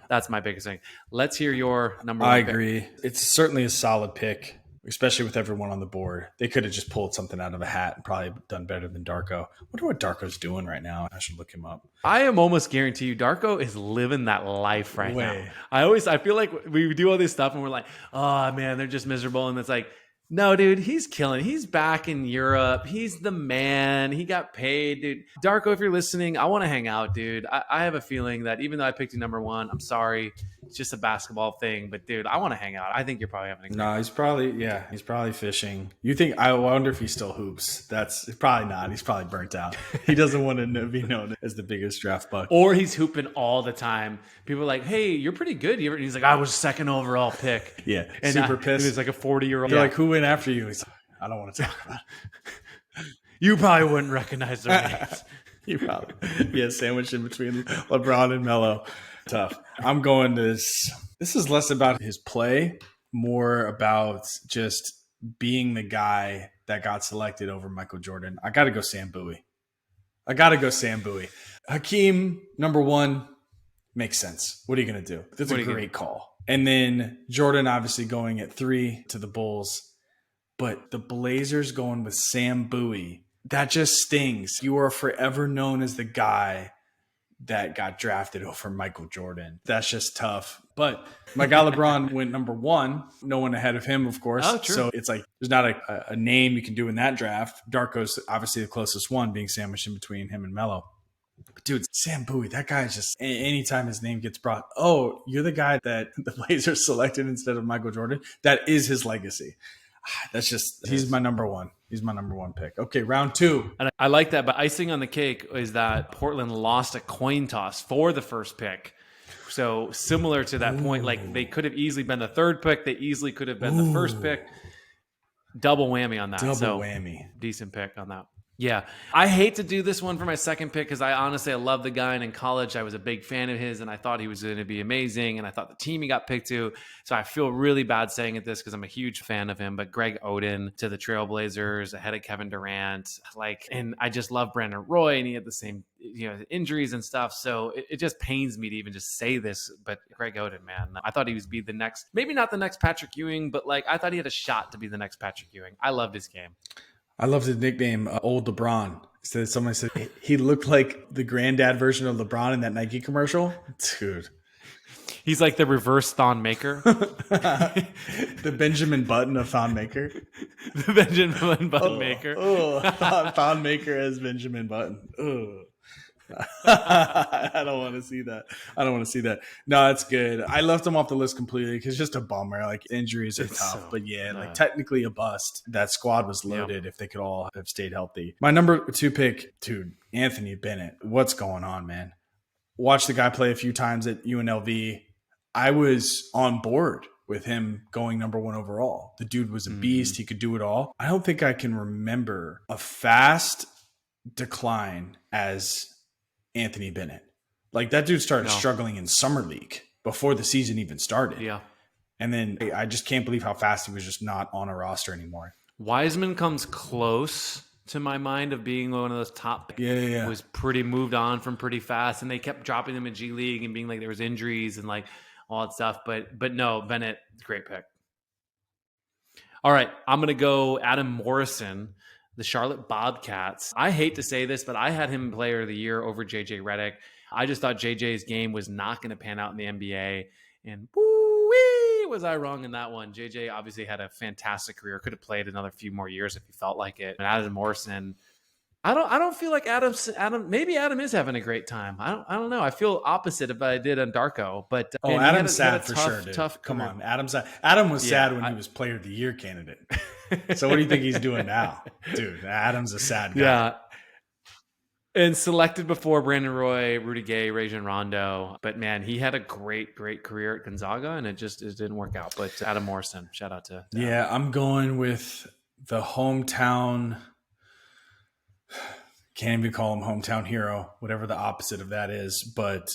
that's my biggest thing. Let's hear your number one. I agree. It's certainly a solid pick, especially with everyone on the board. They could have just pulled something out of a hat and probably done better than Darko. I wonder what Darko's doing right now. I should look him up. I am almost guarantee you Darko is living that life right now. I feel like we do all this stuff and we're like, oh man, they're just miserable. And it's like, no, dude, he's killing. He's back in Europe. He's the man. He got paid, dude. Darko, if you're listening, I want to hang out, dude. I have a feeling that even though I picked you number one, I'm sorry. It's just a basketball thing. But, dude, I want to hang out. I think you're probably having a great No, he's probably fishing. You think, I wonder if he still hoops. That's probably not. He's probably burnt out. He doesn't want to be known as the biggest draft buck. Or he's hooping all the time. People are like, hey, you're pretty good. And he's like, I was second overall pick. Yeah, and super pissed. He's like a 40-year-old. They're like, who went after you? He's like, I don't want to talk about it. You probably wouldn't recognize their names. You probably. Yeah, sandwiched in between LeBron and Melo. Tough. I'm going to this is less about his play, more about just being the guy that got selected over Michael Jordan. I got to go Sam Bowie. Hakeem, number one, makes sense. What are you going to do? That's a great call. And then Jordan obviously going at 3 to the Bulls. But the Blazers going with Sam Bowie, that just stings. You are forever known as the guy that got drafted over Michael Jordan. That's just tough. But my guy LeBron went number one. No one ahead of him, of course. Oh, true. So it's like there's not a name you can do in that draft. Darko's obviously the closest one, being sandwiched in between him and Melo. But dude, Sam Bowie, that guy is just, anytime his name gets brought, oh, you're the guy that the Blazers selected instead of Michael Jordan. That is his legacy. That's just, he's my number one. He's my number one pick. Okay, round 2. And I like that, but icing on the cake is that Portland lost a coin toss for the first pick. So similar to that point, like they could have easily been the third pick. They easily could have been the first pick. Double whammy on that. Double whammy. Decent pick on that. Yeah. I hate to do this one for my second pick because I love the guy. And in college, I was a big fan of his and I thought he was going to be amazing. And I thought the team he got picked to. So I feel really bad saying it this because I'm a huge fan of him. But Greg Oden to the Trailblazers ahead of Kevin Durant. And I just love Brandon Roy and he had the same, injuries and stuff. So it just pains me to even just say this. But Greg Oden, man, I thought he was be the next, maybe not the next Patrick Ewing, but I thought he had a shot to be the next Patrick Ewing. I loved his game. I loved his nickname, Old LeBron. Somebody said he looked like the granddad version of LeBron in that Nike commercial. Dude. He's like the reverse Thon Maker. The Benjamin Button of Thon Maker. The Benjamin Button Maker. Thon Maker as Benjamin Button. I don't want to see that. No, it's good. I left him off the list completely because it's just a bummer. Like injuries are tough, but technically a bust. That squad was loaded if they could all have stayed healthy. My number 2 pick, dude, Anthony Bennett. What's going on, man? Watched the guy play a few times at UNLV. I was on board with him going number 1 overall. The dude was a beast. He could do it all. I don't think I can remember a fast decline as Anthony Bennett. Like that dude started struggling in summer league before the season even started. Yeah. And then I just can't believe how fast he was just not on a roster anymore. Wiseman comes close to my mind of being one of those top. Yeah. Was pretty moved on from pretty fast. And they kept dropping him in G League and being like there was injuries and like all that stuff. But no, Bennett, great pick. All right. I'm going to go Adam Morrison, the Charlotte Bobcats. I hate to say this, but I had him player of the year over JJ Redick. I just thought JJ's game was not going to pan out in the NBA. And woo-wee, was I wrong in that one. JJ obviously had a fantastic career. Could have played another few more years if he felt like it. And Adam Morrison, I don't feel like Adam. Maybe Adam is having a great time. I don't know. I feel opposite of what I did on Darko. But Oh, man, Adam's he had sad a for tough, sure, dude. tough Come career. on, Adam was sad when Yeah, he was Player of the Year candidate. So what do you think he's doing now, dude? Adam's a sad guy. Yeah. And selected before Brandon Roy, Rudy Gay, Rajon Rondo. But man, he had a great, great career at Gonzaga, and it didn't work out. But Adam Morrison, shout out to Yeah, I'm going with the hometown. Can't even call him hometown hero, whatever the opposite of that is. But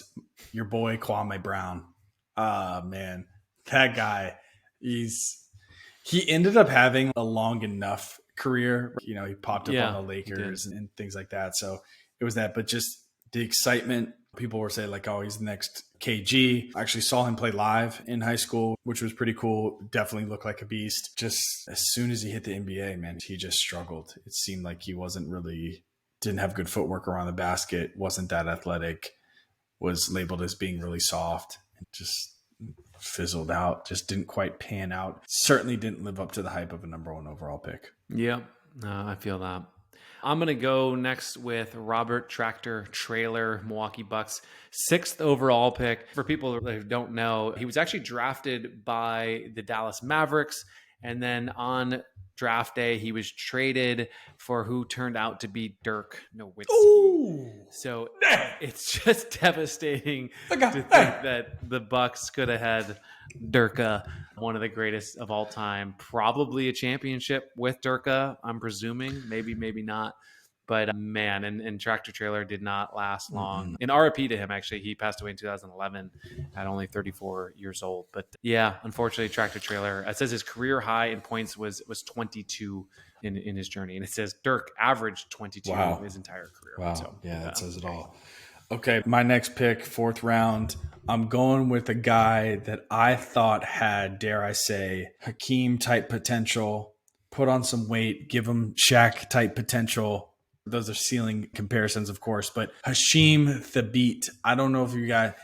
your boy Kwame Brown. Man, that guy. He ended up having a long enough career. You know, he popped up on the Lakers and things like that. So it was that. But just the excitement. People were saying like, oh, he's the next KG. I actually saw him play live in high school, which was pretty cool. Definitely looked like a beast. Just as soon as he hit the NBA, man, he just struggled. It seemed like he didn't have good footwork around the basket, wasn't that athletic, was labeled as being really soft, and just fizzled out, just didn't quite pan out. Certainly didn't live up to the hype of a number 1 overall pick. Yeah, I feel that. I'm going to go next with Robert Tractor Trailer, Milwaukee Bucks, 6th overall pick. For people who don't know, he was actually drafted by the Dallas Mavericks. And then on draft day, he was traded for who turned out to be Dirk Nowitzki. Ooh. So it's just devastating to think that the Bucks could have had Dirka, one of the greatest of all time, probably a championship with Dirka, I'm presuming, maybe not. But man, and Tractor Trailer did not last long. Mm-hmm. In RIP to him, actually, he passed away in 2011 at only 34 years old. But yeah, unfortunately, Tractor Trailer, it says his career high in points was 22 in his journey. And it says Dirk averaged 22 his entire career. Wow. So, yeah, that says it all. Okay, my next pick, 4th round, I'm going with a guy that I thought had, dare I say, Hakeem-type potential, put on some weight, give him Shaq-type potential. Those are ceiling comparisons, of course, but Hasheem Thabeet. I don't know if you guys...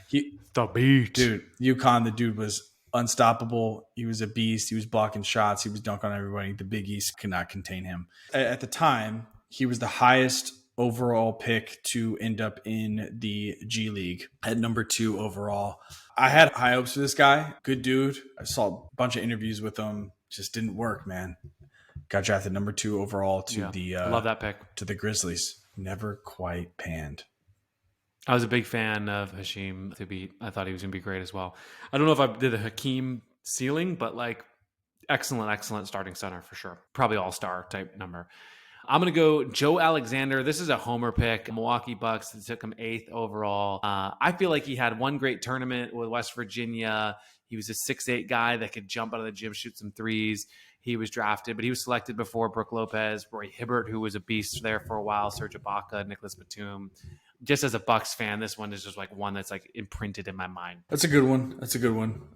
Thabeet. Dude, UConn, the dude was unstoppable. He was a beast. He was blocking shots. He was dunking on everybody. The Big East could not contain him. At the time, he was the highest overall pick to end up in the G League at number 2 overall. I had high hopes for this guy. Good dude. I saw a bunch of interviews with him. Just didn't work, man. Got drafted number 2 overall to love that pick, to the Grizzlies. Never quite panned. I was a big fan of Hasheem Thabeet. I thought he was going to be great as well. I don't know if I did the Hakeem ceiling, but like excellent starting center for sure. Probably all-star type number. I'm going to go Joe Alexander. This is a homer pick. Milwaukee Bucks took him 8th overall. I feel like he had one great tournament with West Virginia. He was a 6'8" guy that could jump out of the gym, shoot some threes. He was drafted, but he was selected before Brook Lopez, Roy Hibbert, who was a beast there for a while, Serge Ibaka, Nicholas Batum. Just as a Bucks fan, this one is just like one that's like imprinted in my mind. That's a good one. I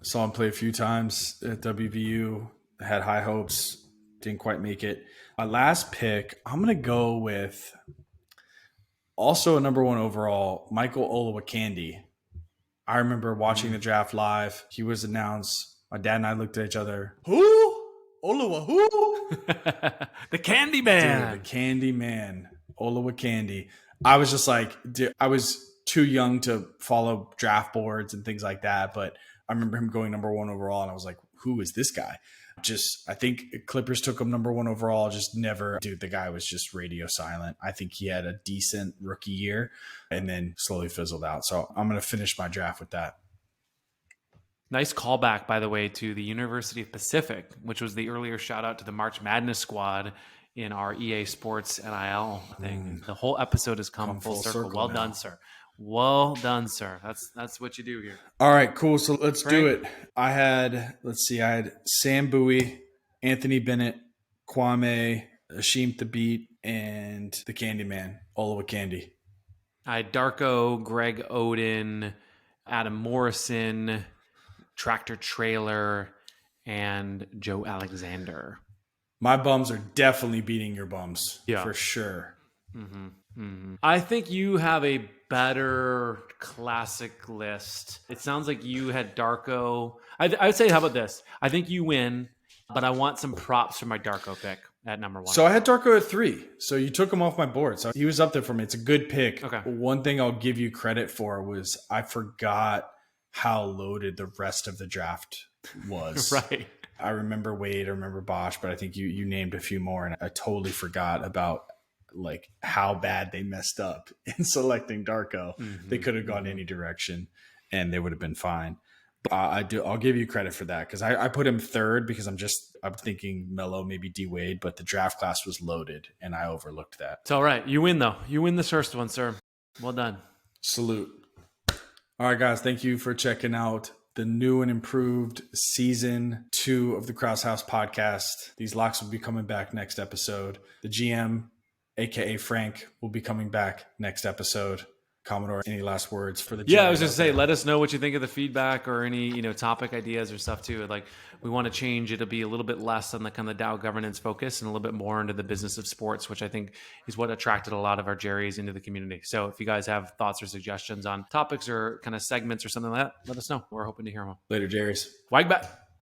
saw him play a few times at WVU. Had high hopes. Didn't quite make it. My last pick, I'm going to go with also a number 1 overall, Michael Olowokandi. I remember watching the draft live. He was announced. My dad and I looked at each other. Who? Olowa who? The Candy Man. Dude, the Candy Man. Olowokandi. I was just like, dude, I was too young to follow draft boards and things like that. But I remember him going number 1 overall. And I was like, who is this guy? I think Clippers took him number 1 overall. Dude, the guy was just radio silent. I think he had a decent rookie year and then slowly fizzled out. So I'm going to finish my draft with that. Nice callback, by the way, to the University of Pacific, which was the earlier shout out to the March Madness squad in our EA Sports NIL thing. The whole episode has come full circle. Well done, sir. Well done, sir. That's what you do here. All right, cool. So let's do it. I had Sam Bowie, Anthony Bennett, Kwame, Hasheem Thabeet, and the Candyman, Olowokandi. I had Darko, Greg Oden, Adam Morrison, Tractor Trailer, and Joe Alexander. My bums are definitely beating your bums. Yeah. For sure. Mm-hmm. Mm-hmm. I think you have a better classic list. It sounds like you had Darko. I would say, how about this? I think you win, but I want some props for my Darko pick. at number 1? So I had Darko at 3. So you took him off my board. So he was up there for me. It's a good pick. Okay. One thing I'll give you credit for was I forgot how loaded the rest of the draft was. Right. I remember Wade, I remember Bosch, but I think you named a few more, and I totally forgot about like how bad they messed up in selecting Darko. They could have gone any direction and they would have been fine. But I'll give you credit for that, because I put him 3rd because I'm thinking Melo, maybe D Wade, but the draft class was loaded and I overlooked that. It's all right. You win though. You win the first one, sir. Well done. Salute. All right, guys. Thank you for checking out the new and improved season 2 of the Krause House podcast. These locks will be coming back next episode. The GM, aka Frank, will be coming back next episode. Commodore, any last words for the GM? Yeah, I was just saying, let us know what you think of the feedback or any, topic ideas or stuff too. Like, we want to change it to be a little bit less on the kind of DAO governance focus and a little bit more into the business of sports, which I think is what attracted a lot of our Jerrys into the community. So if you guys have thoughts or suggestions on topics or kind of segments or something like that, let us know. We're hoping to hear them. Later, Jerry's. Wag back.